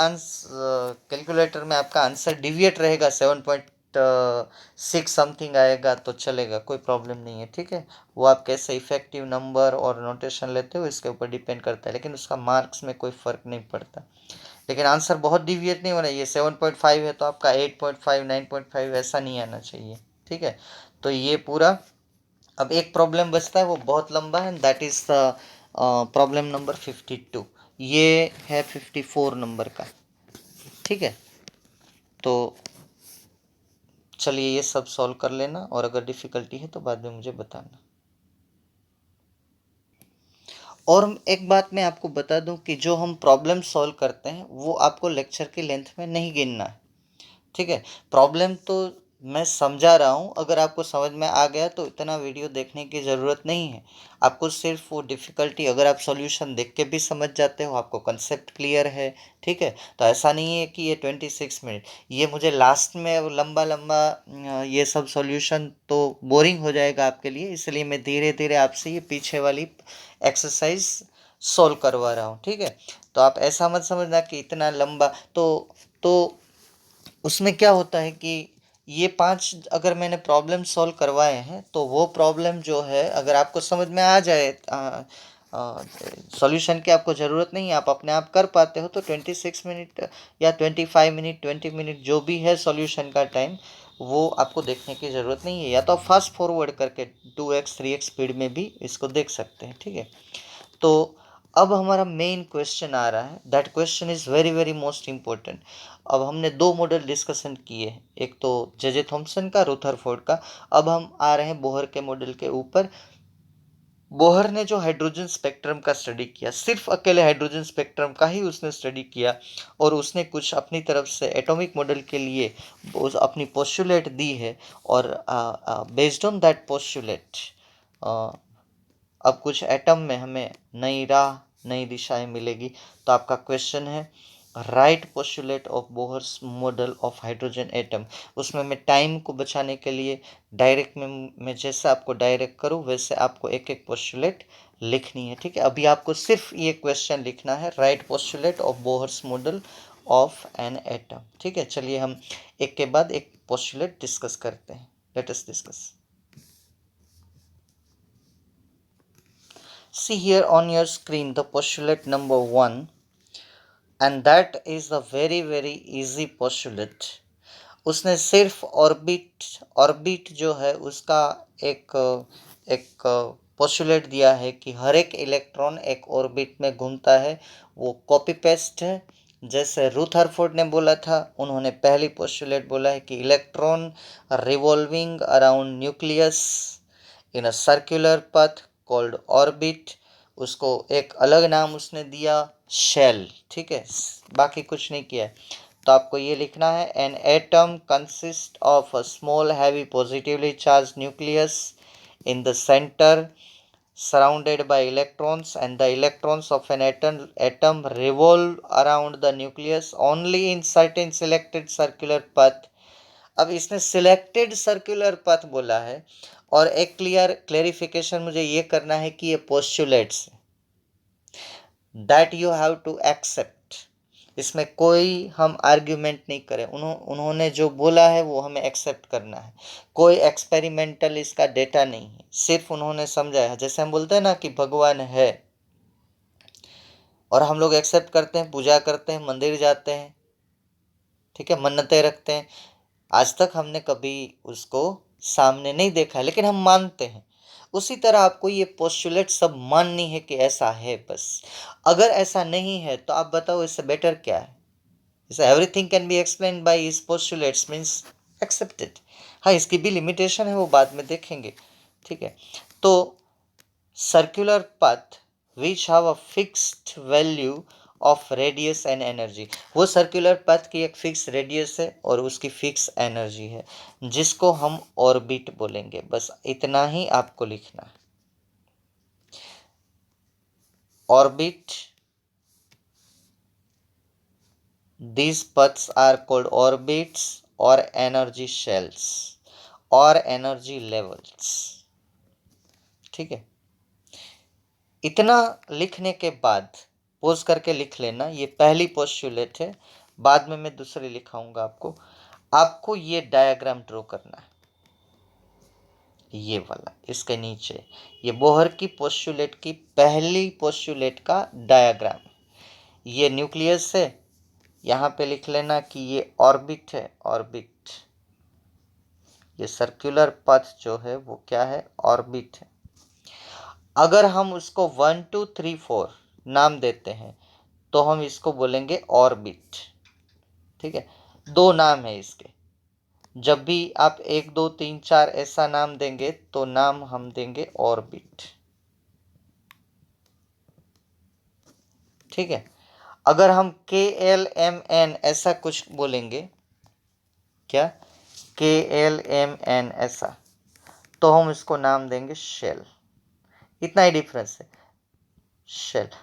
कैलकुलेटर में आपका आंसर डिविएट रहेगा, 7.6 समथिंग आएगा तो चलेगा, कोई प्रॉब्लम नहीं है, ठीक है। वो आप कैसे इफेक्टिव नंबर और नोटेशन लेते हो इसके ऊपर डिपेंड करता है, लेकिन उसका मार्क्स में कोई फ़र्क नहीं पड़ता। लेकिन आंसर बहुत डिविएट नहीं होना, ये 7.5 है तो आपका 8.5 9.5 ऐसा नहीं आना चाहिए, ठीक है। तो ये पूरा, अब एक प्रॉब्लम बचता है वो बहुत लंबा है, दैट इज प्रॉब्लम नंबर 52। ये है 54 नंबर का, ठीक है। तो चलिए ये सब सॉल्व कर लेना, और अगर डिफ़िकल्टी है तो बाद में मुझे बताना। और एक बात मैं आपको बता दूं कि जो हम प्रॉब्लम सॉल्व करते हैं वो आपको लेक्चर की लेंथ में नहीं गिनना है, ठीक है। प्रॉब्लम तो मैं समझा रहा हूँ, अगर आपको समझ में आ गया तो इतना वीडियो देखने की ज़रूरत नहीं है। आपको सिर्फ वो डिफ़िकल्टी, अगर आप सॉल्यूशन देख के भी समझ जाते हो, आपको कंसेप्ट क्लियर है, ठीक है। तो ऐसा नहीं है कि ये 26 मिनट, ये मुझे लास्ट में लंबा लंबा ये सब सॉल्यूशन तो बोरिंग हो जाएगा आपके लिए, इसलिए मैं धीरे धीरे आपसे ये पीछे वाली एक्सरसाइज सॉल्व करवा रहा हूँ, ठीक है। तो आप ऐसा मत समझना कि इतना लंबा, तो उसमें क्या होता है कि ये 5 अगर मैंने प्रॉब्लम सॉल्व करवाए हैं तो वो प्रॉब्लम जो है अगर आपको समझ में आ जाए, सॉल्यूशन की आपको ज़रूरत नहीं है, आप अपने आप कर पाते हो, तो 26 मिनट या 25 मिनट 20 मिनट जो भी है सॉल्यूशन का टाइम, वो आपको देखने की ज़रूरत नहीं है। या तो आप फास्ट फॉरवर्ड करके 2x 3x स्पीड में भी इसको देख सकते हैं, ठीक है। तो अब हमारा मेन क्वेश्चन आ रहा है, that question is very very most important. अब हमने 2 मॉडल डिस्कशन किए, एक तो जे थॉम्सन का, रुथरफोर्ड का। अब हम आ रहे हैं बोहर के मॉडल के ऊपर। बोहर ने जो हाइड्रोजन स्पेक्ट्रम का स्टडी किया, सिर्फ अकेले हाइड्रोजन स्पेक्ट्रम का ही उसने स्टडी किया, और उसने कुछ अपनी तरफ से एटॉमिक मॉडल के लिए अपनी पोस्टुलेट दी है, और बेस्ड ऑन दैट पोस्टुलेट अब कुछ एटम में हमें नई राह, नई दिशाएं मिलेगी। तो आपका क्वेश्चन है, right postulate of Bohr's model of hydrogen atom. उसमें मैं टाइम को बचाने के लिए डायरेक्ट में मैं जैसा आपको डायरेक्ट करूँ वैसे आपको एक एक पोस्टुलेट लिखनी है, ठीक है। अभी आपको सिर्फ ये क्वेश्चन लिखना है, right postulate of Bohr's model of an atom, ठीक है। चलिए हम एक के बाद एक पोस्टुलेट डिस्कस करते हैं, let us discuss. See here on your screen the postulate number 1, and that is a very very easy postulate. उसने सिर्फ ऑर्बिट जो है उसका एक एक पोस्टुलेट दिया है कि हर एक इलेक्ट्रॉन एक ऑर्बिट में घूमता है, वो कॉपी पेस्ट है। जैसे रुथरफोर्ड ने बोला था, उन्होंने पहली पोस्टुलेट बोला है कि electron revolving around nucleus in a circular path called orbit. उसको एक अलग नाम उसने दिया, शेल, ठीक है, बाकी कुछ नहीं किया है। तो आपको ये लिखना है, an atom consist of a small heavy positively charge nucleus in the centre surrounded by electrons, and the electrons of an atom revolve around the nucleus only in certain selected circular path। अब इसने selected circular path बोला है, और एक clarification मुझे ये करना है कि ये postulates that you have to accept. इसमें कोई हम आर्ग्यूमेंट नहीं करें, उन्होंने जो बोला है वो हमें एक्सेप्ट करना है। कोई एक्सपेरिमेंटल इसका डेटा नहीं है, सिर्फ उन्होंने समझाया है। जैसे हम बोलते हैं ना कि भगवान है, और हम लोग एक्सेप्ट करते हैं, पूजा करते हैं, मंदिर जाते हैं, ठीक है, मन्नतें रखते हैं। आज तक हमने कभी उसको सामने नहीं देखा है, लेकिन हम मानते हैं। उसी तरह आपको ये पोस्टुलेट सब माननी है कि ऐसा है बस। अगर ऐसा नहीं है तो आप बताओ इससे बेटर क्या है? इससे everything can be explain by his postulates means accepted. हाँ, इसकी भी लिमिटेशन है, वो बाद में देखेंगे, ठीक है। तो circular path which have a fixed value of radius and energy, वो सर्कुलर पाथ की एक फिक्स रेडियस है और उसकी फिक्स एनर्जी है, जिसको हम ऑर्बिट बोलेंगे। बस इतना ही आपको लिखना है। Orbit, these paths are called orbits or energy shells or energy levels, ठीक है। इतना लिखने के बाद पोज करके लिख लेना, ये पहली पोस्टुलेट है, बाद में मैं दूसरी लिखाऊंगा आपको। आपको ये डायग्राम ड्रॉ करना है, ये वाला इसके नीचे, ये बोहर की पोस्टुलेट की पहली पोस्टुलेट का डायग्राम। ये न्यूक्लियस है, यहाँ पे लिख लेना कि ये ऑर्बिट है, ऑर्बिट। ये सर्कुलर पाथ जो है वो क्या है? ऑर्बिट है। अगर हम उसको 1 2 3 4 नाम देते हैं तो हम इसको बोलेंगे ऑर्बिट, ठीक है। दो नाम है इसके। जब भी आप 1 2 3 4 ऐसा नाम देंगे तो नाम हम देंगे ऑर्बिट, ठीक है। अगर हम KLMN ऐसा कुछ बोलेंगे, क्या KLMN ऐसा, तो हम इसको नाम देंगे शेल। इतना ही डिफरेंस है।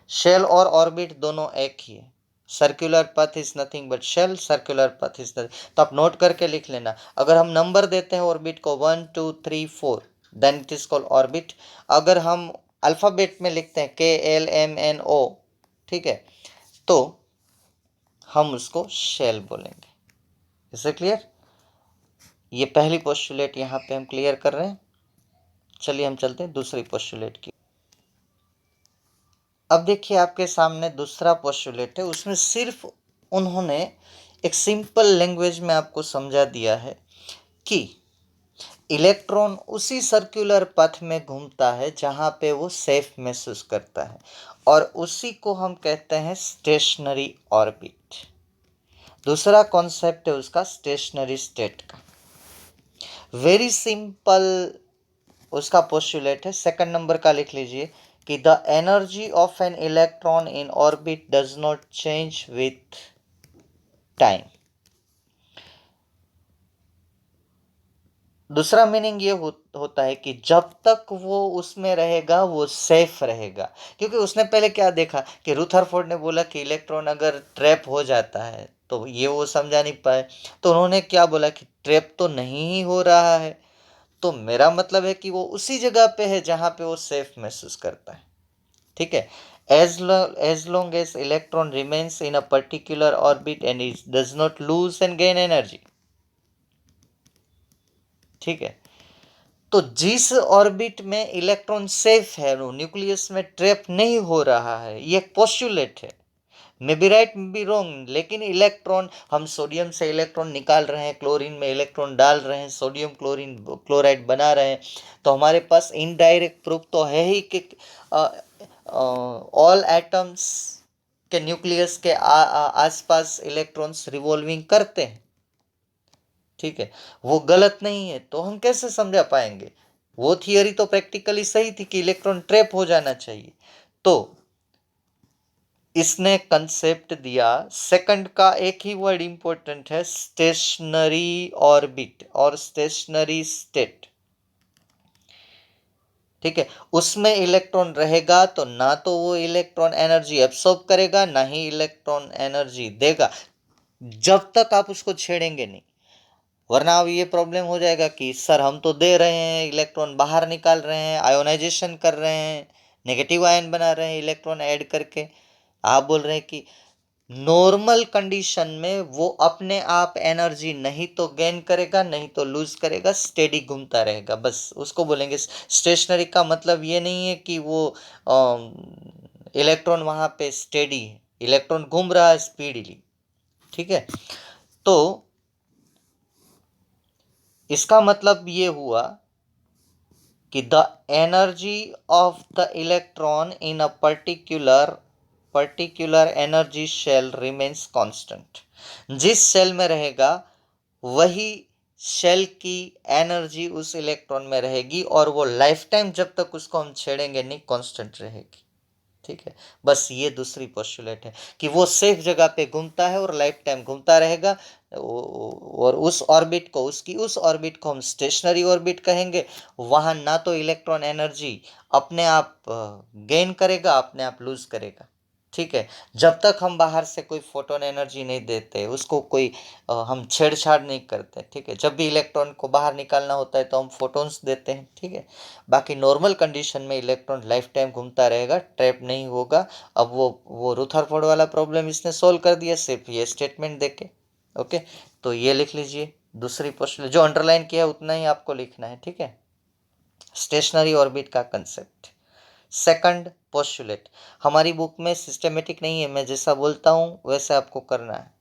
शेल और ऑर्बिट दोनों एक ही है। Circular path is nothing but shell, circular path is nothing. तो आप नोट करके लिख लेना। अगर हम नंबर देते हैं ऑर्बिट को 1 2 3 4 then it is called orbit. अगर हम अल्फाबेट में लिखते हैं KLMNO, ठीक है, तो हम उसको शेल बोलेंगे। Is it clear? ये पहली पोस्टुलेट यहाँ पे हम क्लियर कर रहे हैं। चलिए हम चलते हैं दूसरी पोस्टुलेट की। अब देखिए आपके सामने दूसरा पोस्टुलेट है, उसमें सिर्फ उन्होंने एक सिंपल लैंग्वेज में आपको समझा दिया है कि इलेक्ट्रॉन उसी सर्कुलर पाथ में घूमता है जहाँ पे वो सेफ महसूस करता है, और उसी को हम कहते हैं स्टेशनरी ऑर्बिट। दूसरा कॉन्सेप्ट है उसका स्टेशनरी स्टेट का। वेरी सिंपल उसका पोस्टुलेट है, सेकंड नंबर का लिख लीजिए कि the energy of an electron in orbit does not change with time. दूसरा मीनिंग ये होता है कि जब तक वो उसमें रहेगा वो सेफ रहेगा। क्योंकि उसने पहले क्या देखा कि रुथरफोर्ड ने बोला कि इलेक्ट्रॉन अगर ट्रैप हो जाता है तो ये वो समझा नहीं पाए, तो उन्होंने क्या बोला कि ट्रैप तो नहीं ही हो रहा है, तो मेरा मतलब है कि वो उसी जगह पे है जहाँ पे वो सेफ महसूस करता है, ठीक है। as long as electron remains in a particular orbit and it does not lose and gain energy, ठीक है। तो जिस ऑर्बिट में इलेक्ट्रॉन सेफ है, न्यूक्लियस में ट्रैप नहीं हो रहा है, ये पोस्टुलेट है। May be right may be wrong, लेकिन इलेक्ट्रॉन, हम सोडियम से इलेक्ट्रॉन निकाल रहे हैं, क्लोरीन में इलेक्ट्रॉन डाल रहे हैं, सोडियम क्लोरीन क्लोराइड बना रहे हैं, तो हमारे पास इनडायरेक्ट प्रूफ तो है ही कि ऑल एटम्स के न्यूक्लियस के आसपास इलेक्ट्रॉन्स रिवॉल्विंग करते हैं, ठीक है। वो गलत नहीं है तो हम कैसे समझा पाएंगे? वो थियरी तो प्रैक्टिकली सही थी कि इलेक्ट्रॉन ट्रैप हो जाना चाहिए। तो इसने कंसेप्ट दिया, सेकंड का एक ही वर्ड इंपॉर्टेंट है, स्टेशनरी ऑर्बिट और स्टेशनरी स्टेट, ठीक है। उसमें इलेक्ट्रॉन रहेगा तो ना तो वो इलेक्ट्रॉन एनर्जी एब्सॉर्ब करेगा, ना ही इलेक्ट्रॉन एनर्जी देगा, जब तक आप उसको छेड़ेंगे नहीं। वरना अब ये प्रॉब्लम हो जाएगा कि सर हम तो दे रहे हैं, इलेक्ट्रॉन बाहर निकाल रहे हैं, आयोनाइजेशन कर रहे हैं, नेगेटिव आयन बना रहे हैं इलेक्ट्रॉन ऐड करके, आप बोल रहे हैं कि नॉर्मल कंडीशन में वो अपने आप एनर्जी नहीं तो गेन करेगा नहीं तो लूज करेगा, स्टेडी घूमता रहेगा, बस उसको बोलेंगे स्टेशनरी। का मतलब ये नहीं है कि वो इलेक्ट्रॉन वहां पे स्टेडी है, इलेक्ट्रॉन घूम रहा है स्पीडली, ठीक है। तो इसका मतलब ये हुआ कि the energy of the electron in a particular energy shell remains constant. जिस शेल में रहेगा वही शेल की एनर्जी उस इलेक्ट्रॉन में रहेगी, और वो लाइफ टाइम जब तक उसको हम छेड़ेंगे नहीं कांस्टेंट रहेगी, ठीक है। बस ये दूसरी पोस्टुलेट है कि वो सेफ जगह पे घूमता है और लाइफ टाइम घूमता रहेगा, और उस ऑर्बिट को, उसकी उस ऑर्बिट को हम स्टेशनरी ऑर्बिट कहेंगे। वहां ना तो इलेक्ट्रॉन एनर्जी अपने आप गेन करेगा अपने आप लूज करेगा, ठीक है। जब तक हम बाहर से कोई फोटोन एनर्जी नहीं देते, उसको कोई हम छेड़छाड़ नहीं करते, ठीक है। जब भी इलेक्ट्रॉन को बाहर निकालना होता है तो हम फोटोन्स देते हैं, ठीक है। बाकी नॉर्मल कंडीशन में इलेक्ट्रॉन लाइफ टाइम घूमता रहेगा, ट्रैप नहीं होगा। अब वो रुथरफोर्ड वाला प्रॉब्लम इसने सोल्व कर दिया सिर्फ ये स्टेटमेंट देके। ओके, तो ये लिख लीजिए दूसरी पोस्टुलेट, जो अंडरलाइन किया है उतना ही आपको लिखना है, ठीक है। स्टेशनरी ऑर्बिट का कंसेप्ट। सेकंड पोस्टुलेट हमारी बुक में सिस्टमेटिक नहीं है, मैं जैसा बोलता हूं वैसे आपको करना है।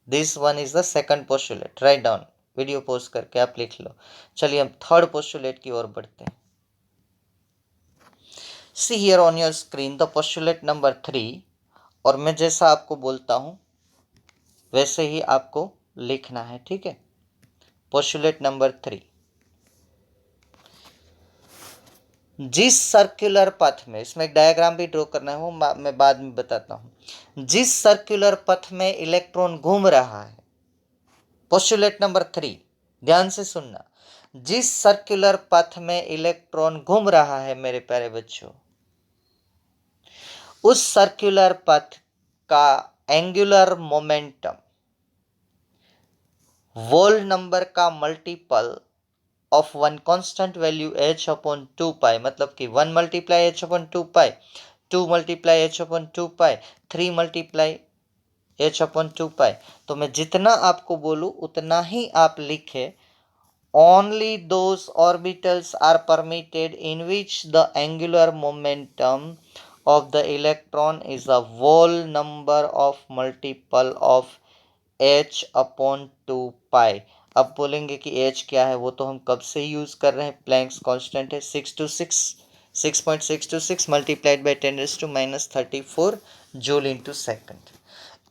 This one is the second postulate, write down, video pause करके आप लिख लो। चलिए हम थर्ड पोस्टुलेट की ओर बढ़ते हैं। See here on your screen the postulate number 3, और मैं जैसा आपको बोलता हूं वैसे ही आपको लिखना है, ठीक है। पोस्टुलेट नंबर 3, जिस सर्कुलर पथ में, इसमें एक डायग्राम भी ड्रॉ करना है, वो मैं बाद में बताता हूं। जिस सर्कुलर पथ में इलेक्ट्रॉन घूम रहा है, पोस्टुलेट नंबर 3, ध्यान से सुनना। जिस सर्कुलर पथ में इलेक्ट्रॉन घूम रहा है मेरे प्यारे बच्चों, उस सर्कुलर पथ का एंगुलर मोमेंटम वोल नंबर का multiple of one constant value h upon 2 पाई, मतलब कि 1 मल्टीप्लाई h अपॉन 2 पाई, 2 मल्टीप्लाई h अपॉन 2 पाई, 3 मल्टीप्लाई h अपॉन 2 पाई। तो मैं जितना आपको बोलूं उतना ही आप लिखे। Only those orbitals are permitted in which the angular momentum of the electron is a whole number of multiple of h upon 2 pi। अब बोलेंगे कि h क्या है, वो तो हम कब से यूज कर रहे हैं, प्लैंक्स कांस्टेंट है 6.626 multiplied by 10⁻34 joule into second.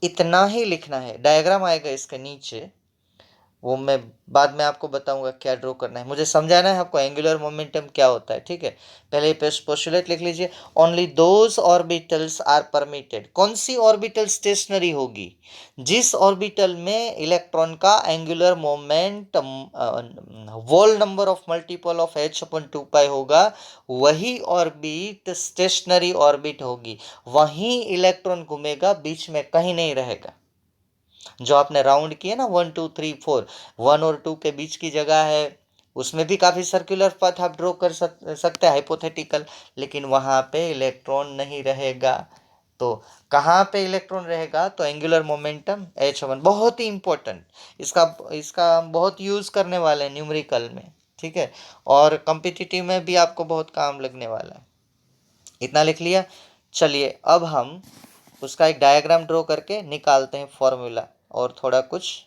इतना ही लिखना है। डायग्राम आएगा इसके नीचे, वो मैं बाद में आपको बताऊंगा क्या ड्रॉ करना है। मुझे समझाना है आपको एंगुलर मोमेंटम क्या होता है, ठीक है। पहले पोस्टुलेट लिख लीजिए। Only those orbitals are permitted, कौन सी ऑर्बिटल स्टेशनरी होगी, जिस ऑर्बिटल में इलेक्ट्रॉन का angular moment whole number of multiple of h upon 2 pi होगा, वही ऑर्बिट स्टेशनरी ऑर्बिट होगी। वहीं इलेक्ट्रॉन घूमेगा, बीच में कहीं नहीं रहेगा। जो आपने राउंड किए ना 1 2 3 4, 1 और 2 के बीच की जगह है, उसमें भी काफी सर्कुलर पथ आप ड्रॉ कर सकते हैं हाइपोथेटिकल, लेकिन वहां पे इलेक्ट्रॉन नहीं रहेगा। तो कहाँ पे इलेक्ट्रॉन रहेगा, तो एंगुलर मोमेंटम h1, बहुत ही इंपॉर्टेंट। इसका इसका हम बहुत यूज करने वाले हैं न्यूमेरिकल में, ठीक है, और कॉम्पिटिटिव में भी आपको बहुत काम लगने वाला है। इतना लिख लिया। चलिए अब हम उसका एक डायग्राम ड्रॉ करके निकालते हैं फॉर्मूला, और थोड़ा कुछ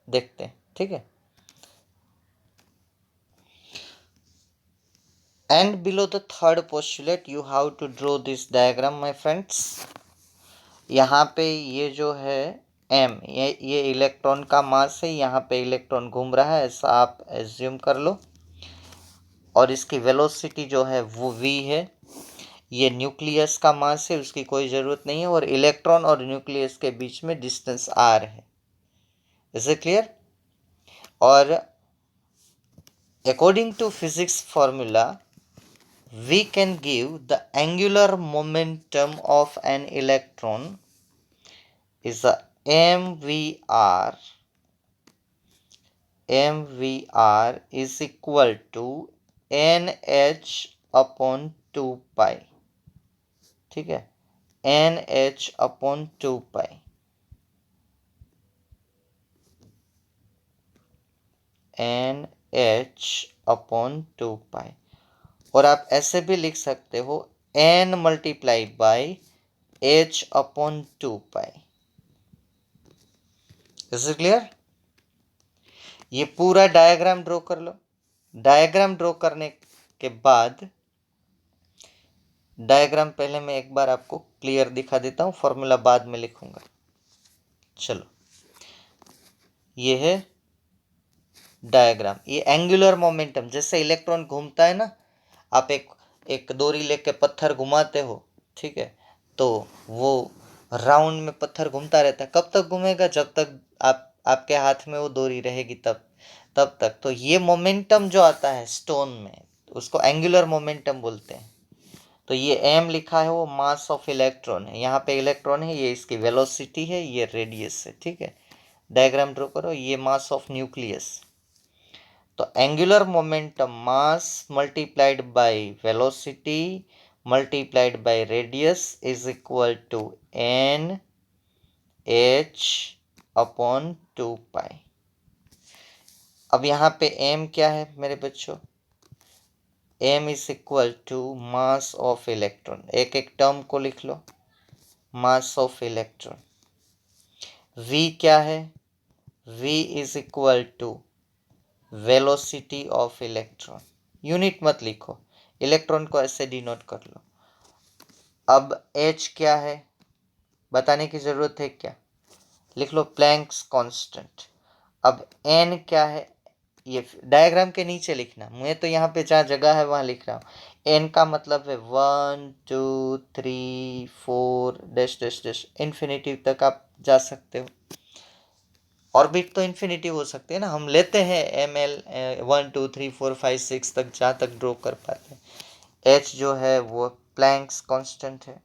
देखते हैं, ठीक है। And below the third postulate you have to draw this diagram my friends. यहाँ पे ये जो है m, ये इलेक्ट्रॉन का मास है, यहाँ पे इलेक्ट्रॉन घूम रहा है, ऐसा आप एज्यूम कर लो। और इसकी वेलोसिटी जो है वो v है। ये न्यूक्लियस का मास है, उसकी कोई ज़रूरत नहीं है, और इलेक्ट्रॉन और न्यूक्लियस के बीच में डिस्टेंस r है। Is it clear? और according to physics formula we can give the angular momentum of an electron is a mvr is equal to nh upon 2 pi, ठीक है, nh upon 2 pi। N H upon 2 pi. और आप ऐसे भी लिख सकते हो N multiply by H upon 2 pi. Is it clear? ये पूरा डायग्राम ड्रॉ कर लो। डायग्राम ड्रॉ करने के बाद डायग्राम पहले मैं एक बार आपको क्लियर दिखा देता हूं, फॉर्मूला बाद में लिखूंगा। चलो, ये है डायग्राम। ये एंगुलर मोमेंटम, जैसे इलेक्ट्रॉन घूमता है ना, आप एक डोरी लेके पत्थर घुमाते हो, ठीक है, तो वो राउंड में पत्थर घूमता रहता है। कब तक घूमेगा? जब तक आपके हाथ में वो डोरी रहेगी, तब तक। तो ये मोमेंटम जो आता है स्टोन में, उसको एंगुलर मोमेंटम बोलते हैं। तो ये एम लिखा है, वो मास ऑफ इलेक्ट्रॉन है। यहाँ पे इलेक्ट्रॉन है, ये इसकी वेलोसिटी है, ये रेडियस है, ठीक है। डायग्राम ड्रॉ करो, ये मास ऑफ न्यूक्लियस। तो angular momentum mass multiplied by velocity multiplied by radius is equal to N H upon 2 pi. अब यहाँ पे एम क्या है मेरे बच्चों? M is equal to mass of electron. एक एक टर्म को लिख लो। Mass of electron. वी क्या है? V is equal to velocity of electron. Unit मत लिखो, इलेक्ट्रॉन को ऐसे डिनोट कर लो। अब एच क्या है बताने की जरूरत है क्या? लिख लो प्लैंक्स कांस्टेंट। अब एन क्या है? ये डायग्राम के नीचे लिखना, मैं तो यहाँ पे जहाँ जगह है वहां लिख रहा हूँ। एन का मतलब है 1 2 3 4 डैश डैश डैश इन्फिनिटी तक आप जा सकते हो। ऑर्बिट तो इन्फिनिटी हो सकते हैं ना, हम लेते हैं एम एल 1 2 3 4 5 6 तक, जहाँ तक ड्रॉ कर पाते हैं। एच जो है वो प्लैंक्स कांस्टेंट है।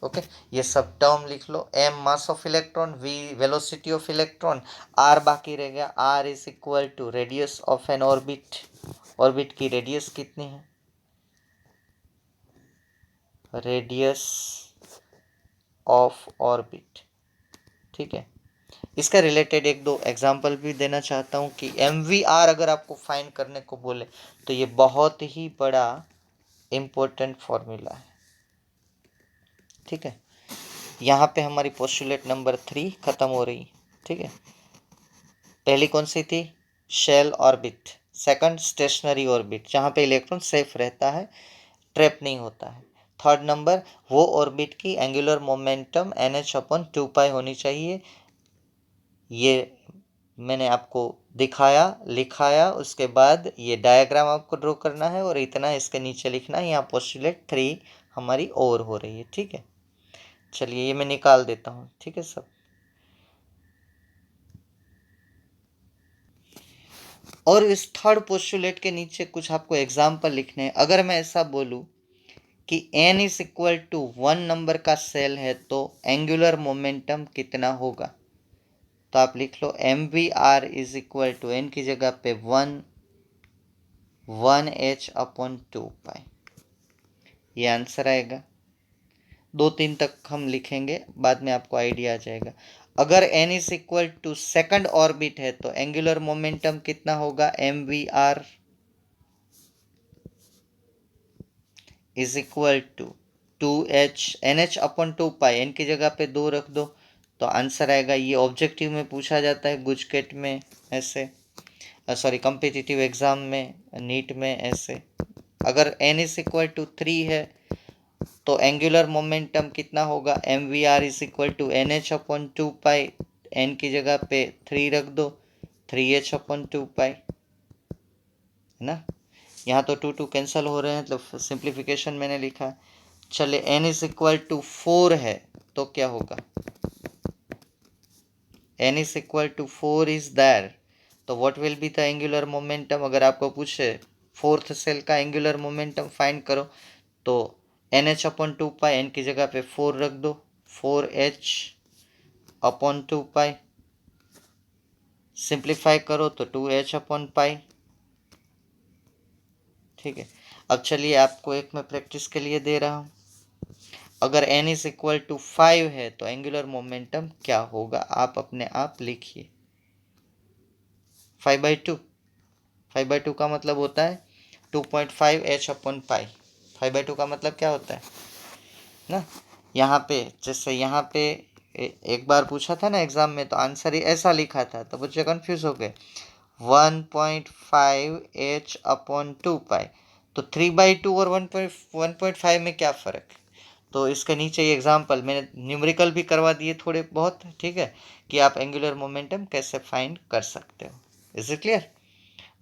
ओके, ये सब टर्म लिख लो। M mass of electron, V velocity of electron, R बाकी रह गया। R is equal to radius of N orbit. Orbit की रेडियस कितनी है? रेडियस ऑफ ऑर्बिट, ठीक है। इसका रिलेटेड एक दो एग्जांपल भी देना चाहता हूँ कि MVR अगर आपको फाइंड करने को बोले तो ये बहुत ही बड़ा इम्पोर्टेंट फॉर्मूला है, ठीक है। यहाँ पे हमारी पोस्टुलेट नंबर 3 खत्म हो रही, ठीक है। पहली कौन सी थी? Shell orbit. Second stationary orbit, जहाँ पे इलेक्ट्रॉन सेफ रहता है, ट्रैप नहीं होता है। थर्ड नंबर, वो ऑर्बिट की एंगुलर मोमेंटम NH अपॉन 2 पाई होनी चाहिए। ये मैंने आपको दिखाया, लिखाया, उसके बाद ये डायग्राम आपको ड्रॉ करना है और इतना इसके नीचे लिखना है। यहाँ पोस्टुलेट 3 हमारी और हो रही है, ठीक है। चलिए ये मैं निकाल देता हूँ, ठीक है सब। और इस थर्ड पोस्टुलेट के नीचे कुछ आपको एग्जाम्पल लिखने हैं। अगर मैं ऐसा बोलूँ कि n is equal to 1 number का सेल है तो एंगुलर मोमेंटम कितना होगा, तो आप लिख लो MVR is equal to n की जगह पे 1 H अपॉन 2 पाई। ये आंसर आएगा। 2 3 तक हम लिखेंगे, बाद में आपको आइडिया आ जाएगा। अगर n is equal to second orbit है तो एंगुलर मोमेंटम कितना होगा? MVR is equal to 2H NH upon 2 pi. n की जगह पे 2 रख दो तो आंसर आएगा। ये ऑब्जेक्टिव में पूछा जाता है, गुजकेट में ऐसे, सॉरी कॉम्पिटिटिव एग्जाम में, नीट में ऐसे। अगर n इज इक्वल टू 3 है तो एंगुलर मोमेंटम कितना होगा? MVR is equal to NH upon 2 pi. n की जगह पे 3 रख दो, 3H अपॉन 2 पाई, है ना। यहाँ तो 2 2 कैंसिल हो रहे हैं, तो सिंप्लीफिकेशन मैंने लिखा। चले n इज इक्वल टू 4 है तो क्या होगा? n is equal to 4 is there, तो what will be the angular momentum? अगर आपको पूछे फोर्थ सेल का एंगुलर मोमेंटम फाइंड करो तो NH अपॉन 2 पाई, n की जगह पे 4 रख दो, 4H अपॉन 2 पाई। सिंप्लीफाई करो तो 2H अपॉन पाई, ठीक है। अब चलिए आपको एक मैं प्रैक्टिस के लिए दे रहा हूँ। अगर n इज इक्वल टू 5 है तो एंगुलर मोमेंटम क्या होगा? आप अपने आप लिखिए। 5/2। 5/2 का मतलब होता है 2.5 h/पाई। 5/2 का मतलब क्या होता है ना। यहाँ पे जैसे यहाँ पे एक बार पूछा था ना एग्जाम में, तो आंसर ही ऐसा लिखा था, तो बच्चे कंफ्यूज हो गए। 1.5 h/2 पाई। तो 3/2 और 1.5 में क्या फ़र्क है। तो इसके नीचे ये एग्जाम्पल मैंने न्यूमेरिकल भी करवा दिए थोड़े बहुत, ठीक है, कि आप एंगुलर मोमेंटम कैसे फाइंड कर सकते हो। Is it clear?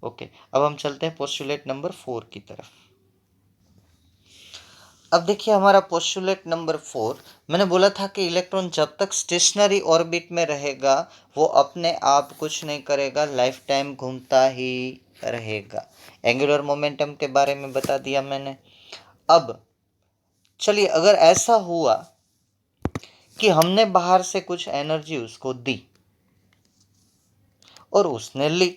ओके, अब हम चलते हैं पोस्टुलेट नंबर 4 की तरफ। अब देखिए हमारा पोस्टुलेट नंबर 4, मैंने बोला था कि इलेक्ट्रॉन जब तक स्टेशनरी ऑर्बिट में रहेगा वो अपने आप कुछ नहीं करेगा, लाइफ टाइम घूमता ही रहेगा। एंगुलर मोमेंटम के बारे में बता दिया मैंने। अब चलिए, अगर ऐसा हुआ कि हमने बाहर से कुछ एनर्जी उसको दी और उसने ली,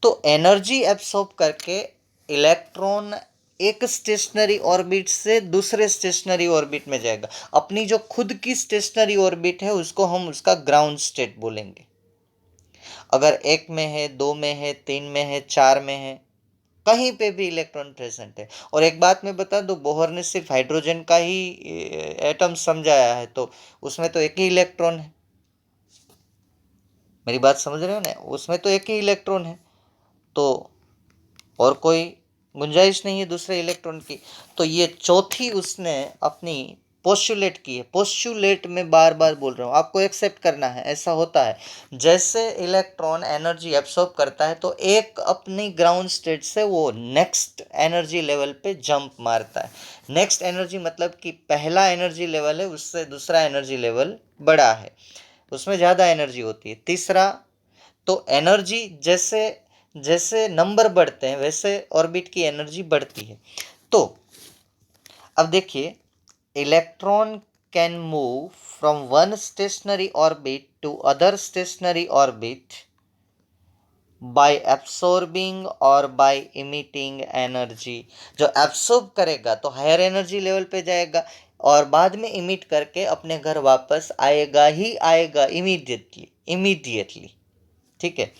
तो एनर्जी एब्सॉर्ब करके इलेक्ट्रॉन एक स्टेशनरी ऑर्बिट से दूसरे स्टेशनरी ऑर्बिट में जाएगा। अपनी जो खुद की स्टेशनरी ऑर्बिट है उसको हम उसका ग्राउंड स्टेट बोलेंगे। अगर 1 में है, 2 में है, 3 में है, 4 में है, कहीं पे भी इलेक्ट्रॉन प्रेजेंट है। और एक बात मैं बता दूं, बोहर ने सिर्फ हाइड्रोजन का ही एटम समझाया है, तो उसमें तो एक ही इलेक्ट्रॉन है। मेरी बात समझ रहे हो ना, उसमें तो एक ही इलेक्ट्रॉन है, तो और कोई गुंजाइश नहीं है दूसरे इलेक्ट्रॉन की। तो ये चौथी उसने अपनी पोस्टुलेट की है। पोस्टुलेट में बार बार बोल रहा हूँ, आपको एक्सेप्ट करना है, ऐसा होता है। जैसे इलेक्ट्रॉन एनर्जी एब्सॉर्ब करता है तो एक अपनी ग्राउंड स्टेट से वो नेक्स्ट एनर्जी लेवल पे जंप मारता है। नेक्स्ट एनर्जी मतलब कि पहला एनर्जी लेवल है उससे दूसरा एनर्जी लेवल बड़ा है, उसमें ज़्यादा एनर्जी होती है। तीसरा, तो एनर्जी जैसे जैसे नंबर बढ़ते हैं वैसे ऑर्बिट की एनर्जी बढ़ती है। तो अब देखिए, electron can move from one stationary orbit to other stationary orbit by absorbing और बाय इमिटिंग एनर्जी। जो एब्सॉर्ब करेगा तो हायर एनर्जी लेवल पे जाएगा और बाद में इमिट करके अपने घर वापस आएगा ही आएगा, इमीडिएटली इमीडिएटली। ठीक है,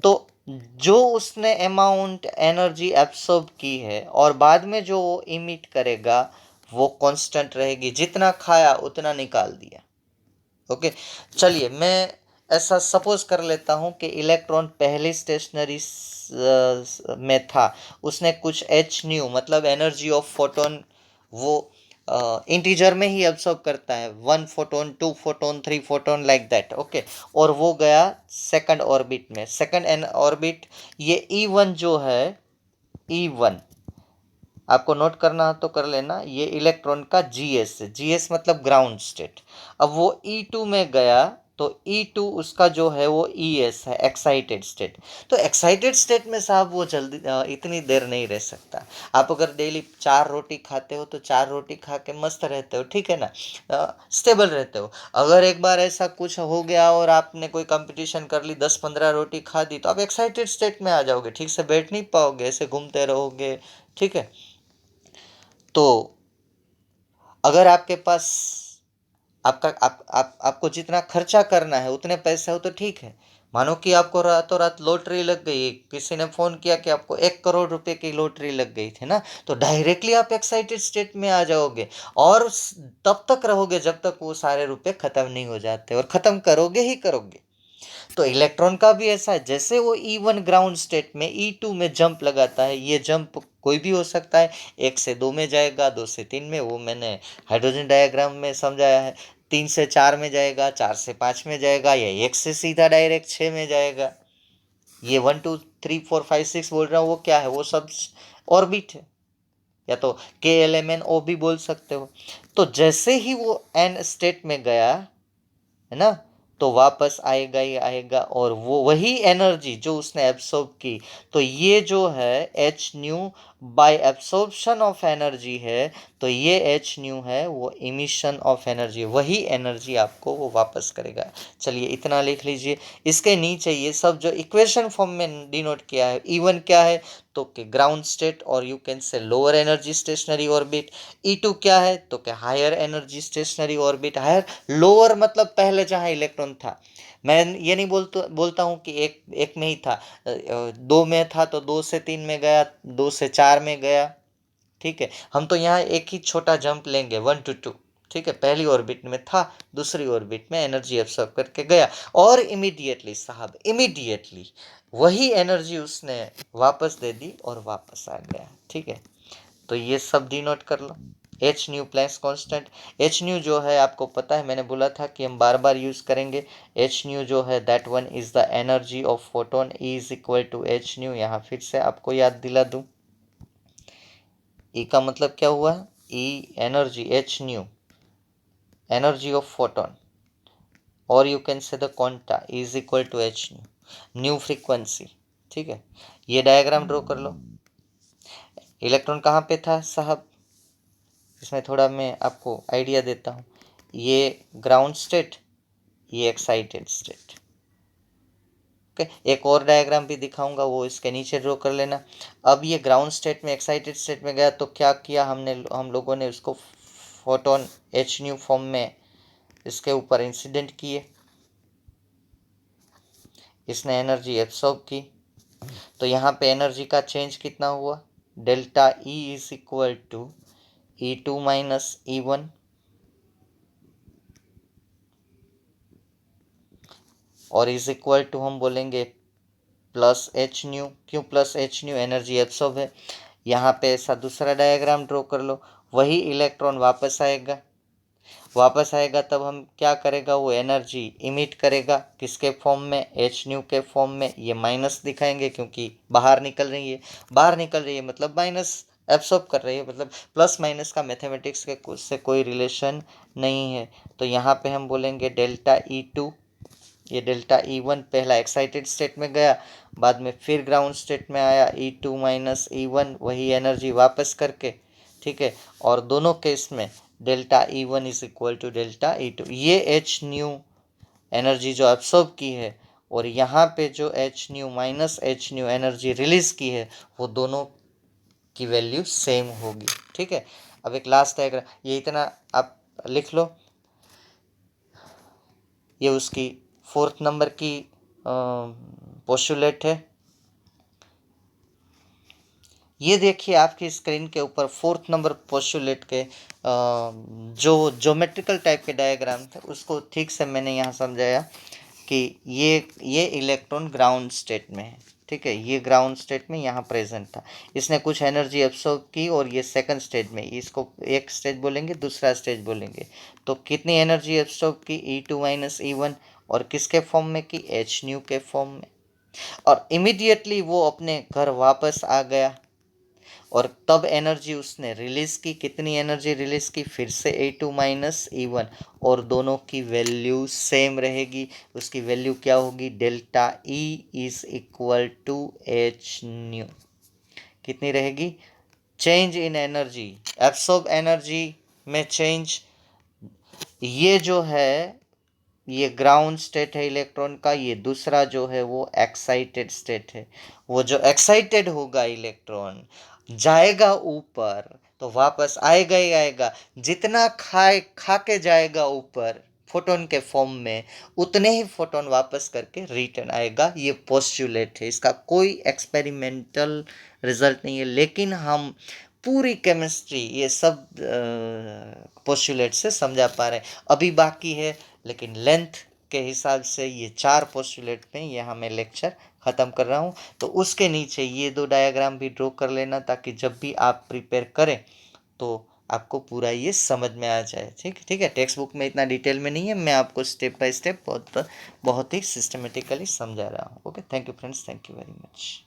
तो जो उसने अमाउंट एनर्जी एब्सॉर्ब की है और बाद में जो वो इमिट करेगा वो कांस्टेंट रहेगी, जितना खाया उतना निकाल दिया। ओके, चलिए मैं ऐसा सपोज कर लेता हूँ कि इलेक्ट्रॉन पहली स्टेशनरी में था, उसने कुछ एच न्यू मतलब एनर्जी ऑफ फोटोन वो इंटीजर में ही एब्सॉर्ब करता है, 1 photon, 2 photon, 3 photon, like that. Okay, और वो गया सेकंड ऑर्बिट में। सेकंड एन ऑर्बिट, ये E1 जो है, E1 आपको नोट करना हो तो कर लेना, ये इलेक्ट्रॉन का जीएस है। जीएस मतलब ग्राउंड स्टेट। अब वो E2 में गया तो E2 उसका जो है वो ES है, एक्साइटेड स्टेट। तो एक्साइटेड स्टेट में साहब वो जल्दी इतनी देर नहीं रह सकता। आप अगर डेली 4 रोटी खाते हो तो 4 रोटी खा के मस्त रहते हो, ठीक है ना, स्टेबल रहते हो। अगर एक बार ऐसा कुछ हो गया और आपने कोई कंपटीशन कर ली, 10-15 रोटी खा दी, तो आप एक्साइटेड स्टेट में आ जाओगे, ठीक से बैठ नहीं पाओगे, ऐसे घूमते रहोगे। ठीक है, तो अगर आपके पास आपको जितना खर्चा करना है उतने पैसे हो तो ठीक है। मानो कि आपको रातों रात लॉटरी लग गई, किसी ने फोन किया कि आपको 1 करोड़ रुपए की लॉटरी लग गई थी ना, तो डायरेक्टली आप एक्साइटेड स्टेट में आ जाओगे और तब तक रहोगे जब तक वो सारे रुपए खत्म नहीं हो जाते, और खत्म करोगे ही करोगे। तो इलेक्ट्रॉन का भी ऐसा है, जैसे वो E1 ग्राउंड स्टेट में E2 में जंप लगाता है, ये जंप कोई भी हो सकता है, 1 से 2 में जाएगा, 2 से 3 में, वो मैंने हाइड्रोजन डायग्राम में समझाया है। 3 से 4 में जाएगा, 4 से 5 में जाएगा, या 1 से सीधा डायरेक्ट 6 में जाएगा। ये 1 2 3 4 5 6 बोल रहा हूँ, वो क्या है, वो सब ऑर्बिट है, या तो KLMNO भी बोल सकते हो। तो जैसे ही वो एन स्टेट में गया है ना, तो वापस आएगा ही आएगा, और वो वही एनर्जी जो उसने एब्सॉर्ब की, तो ये जो है h nu by absorption of energy है, तो ये एच न्यू है वो इमिशन ऑफ एनर्जी, वही एनर्जी आपको वो वापस करेगा। चलिए इतना लिख लीजिए। इसके नीचे ये सब जो इक्वेशन फॉर्म में डिनोट किया है, E1 क्या है तो कि ग्राउंड स्टेट और you can say lower energy stationary orbit. E2 क्या है तो कि higher energy stationary orbit. Higher, lower मतलब पहले जहां इलेक्ट्रॉन इलेक्ट्रॉन था। मैं ये नहीं बोलता हूँ कि एक में ही था, दो में था तो 2 से 3 में गया, 2 से 4 में गया। ठीक है, हम तो यहाँ एक ही छोटा जंप लेंगे 1 to 2। ठीक है, पहली ऑर्बिट में था, दूसरी ऑर्बिट में एनर्जी एब्सॉर्ब करके गया और इमीडिएटली साहब, इमीडिएटली वही एनर्जी उसने वापस दे दी और वापस आ गया। ठीक है, तो ये सब डिनोट कर लो। H nu Planck's constant, H nu जो है आपको पता है, मैंने बोला था कि हम बार बार यूज करेंगे। एच न्यू जो है that one is the energy of photon, E is equal to H nu. यहाँ फिर से आपको याद दिला दूं, ई का मतलब क्या हुआ, E energy, H nu energy of photon, और you can say the quanta is equal to H nu, nu frequency. ठीक है, ये डायग्राम ड्रॉ कर लो। इलेक्ट्रॉन कहाँ पे था साहब, इसमें थोड़ा मैं आपको आइडिया देता हूँ। ये ग्राउंड स्टेट, ये एक्साइटेड स्टेट। ओके, एक और डायग्राम भी दिखाऊंगा, वो इसके नीचे ड्रॉ कर लेना। अब ये ग्राउंड स्टेट में एक्साइटेड स्टेट में गया तो क्या किया हम लोगों ने उसको फोटोन एच न्यू फॉर्म में इसके ऊपर इंसिडेंट किए, इसने एनर्जी एब्सॉर्ब की। तो यहाँ पे एनर्जी का चेंज कितना हुआ, delta E is equal to E2 minus E1, और इज इक्वल टू हम बोलेंगे प्लस एच न्यू। क्यों plus h nu, energy absorb है। यहाँ पे ऐसा दूसरा डायग्राम ड्रॉ कर लो, वही इलेक्ट्रॉन वापस आएगा, तब हम क्या करेगा, वो एनर्जी इमिट करेगा, किसके फॉर्म में, एच न्यू के फॉर्म में। ये माइनस दिखाएंगे क्योंकि बाहर निकल रही है, मतलब माइनस एब्सॉर्ब कर रही है, मतलब प्लस माइनस का मैथमेटिक्स के से कोई रिलेशन नहीं है। तो यहाँ पे हम बोलेंगे डेल्टा E2, ये डेल्टा E1 पहला एक्साइटेड स्टेट में गया, बाद में फिर ग्राउंड स्टेट में आया, E2 माइनस E1, वही एनर्जी वापस करके। ठीक है, और दोनों केस में delta E1 is equal to delta E2। ये एच न्यू एनर्जी जो एब्सॉर्ब की है, और यहाँ पे जो h nu minus h nu energy release की है, वो दोनों की वैल्यू सेम होगी। ठीक है, अब एक लास्ट डायग्राम, ये इतना आप लिख लो, ये उसकी 4th नंबर की पोस्टुलेट है। ये देखिए आपकी स्क्रीन के ऊपर 4th नंबर पोस्टुलेट के जो ज्योमेट्रिकल टाइप के डायग्राम थे, उसको ठीक से मैंने यहाँ समझाया कि ये इलेक्ट्रॉन ग्राउंड स्टेट में है। ठीक है, ये ग्राउंड स्टेट में यहाँ प्रेजेंट था, इसने कुछ एनर्जी एब्सॉर्ब की, और ये सेकंड स्टेज में, इसको एक स्टेज बोलेंगे, दूसरा स्टेज बोलेंगे। तो कितनी एनर्जी एब्सॉर्ब की, E2 माइनस E1, और किसके फॉर्म में की, एच न्यू के फॉर्म में। और इमीडिएटली वो अपने घर वापस आ गया, और तब एनर्जी उसने रिलीज की, कितनी एनर्जी रिलीज की, फिर से E2 माइनस E1, और दोनों की वैल्यू सेम रहेगी। उसकी वैल्यू क्या होगी, delta E is equal to H nu. कितनी रहेगी, change in energy, absorb energy में चेंज। ये जो है ये ग्राउंड स्टेट है इलेक्ट्रॉन का, ये दूसरा जो है वो एक्साइटेड स्टेट है। वो जो एक्साइटेड होगा इलेक्ट्रॉन, जाएगा ऊपर तो वापस आएगा ही आएगा, जितना खा के जाएगा ऊपर फोटोन के फॉर्म में, उतने ही फोटोन वापस करके रिटर्न आएगा। ये पोस्टुलेट है, इसका कोई एक्सपेरिमेंटल रिजल्ट नहीं है, लेकिन हम पूरी केमिस्ट्री ये सब पोस्टुलेट से समझा पा रहे हैं। अभी बाकी है, लेकिन लेंथ के हिसाब से ये 4 पोस्टुलेट में यहाँ मैं लेक्चर ख़त्म कर रहा हूँ। तो उसके नीचे ये 2 डायग्राम भी ड्रॉ कर लेना, ताकि जब भी आप प्रिपेयर करें तो आपको पूरा ये समझ में आ जाए। ठीक है, टेक्स्ट बुक में इतना डिटेल में नहीं है, मैं आपको स्टेप बाय स्टेप बहुत ही सिस्टमेटिकली समझा रहा हूँ। Okay, thank you friends, thank you very much.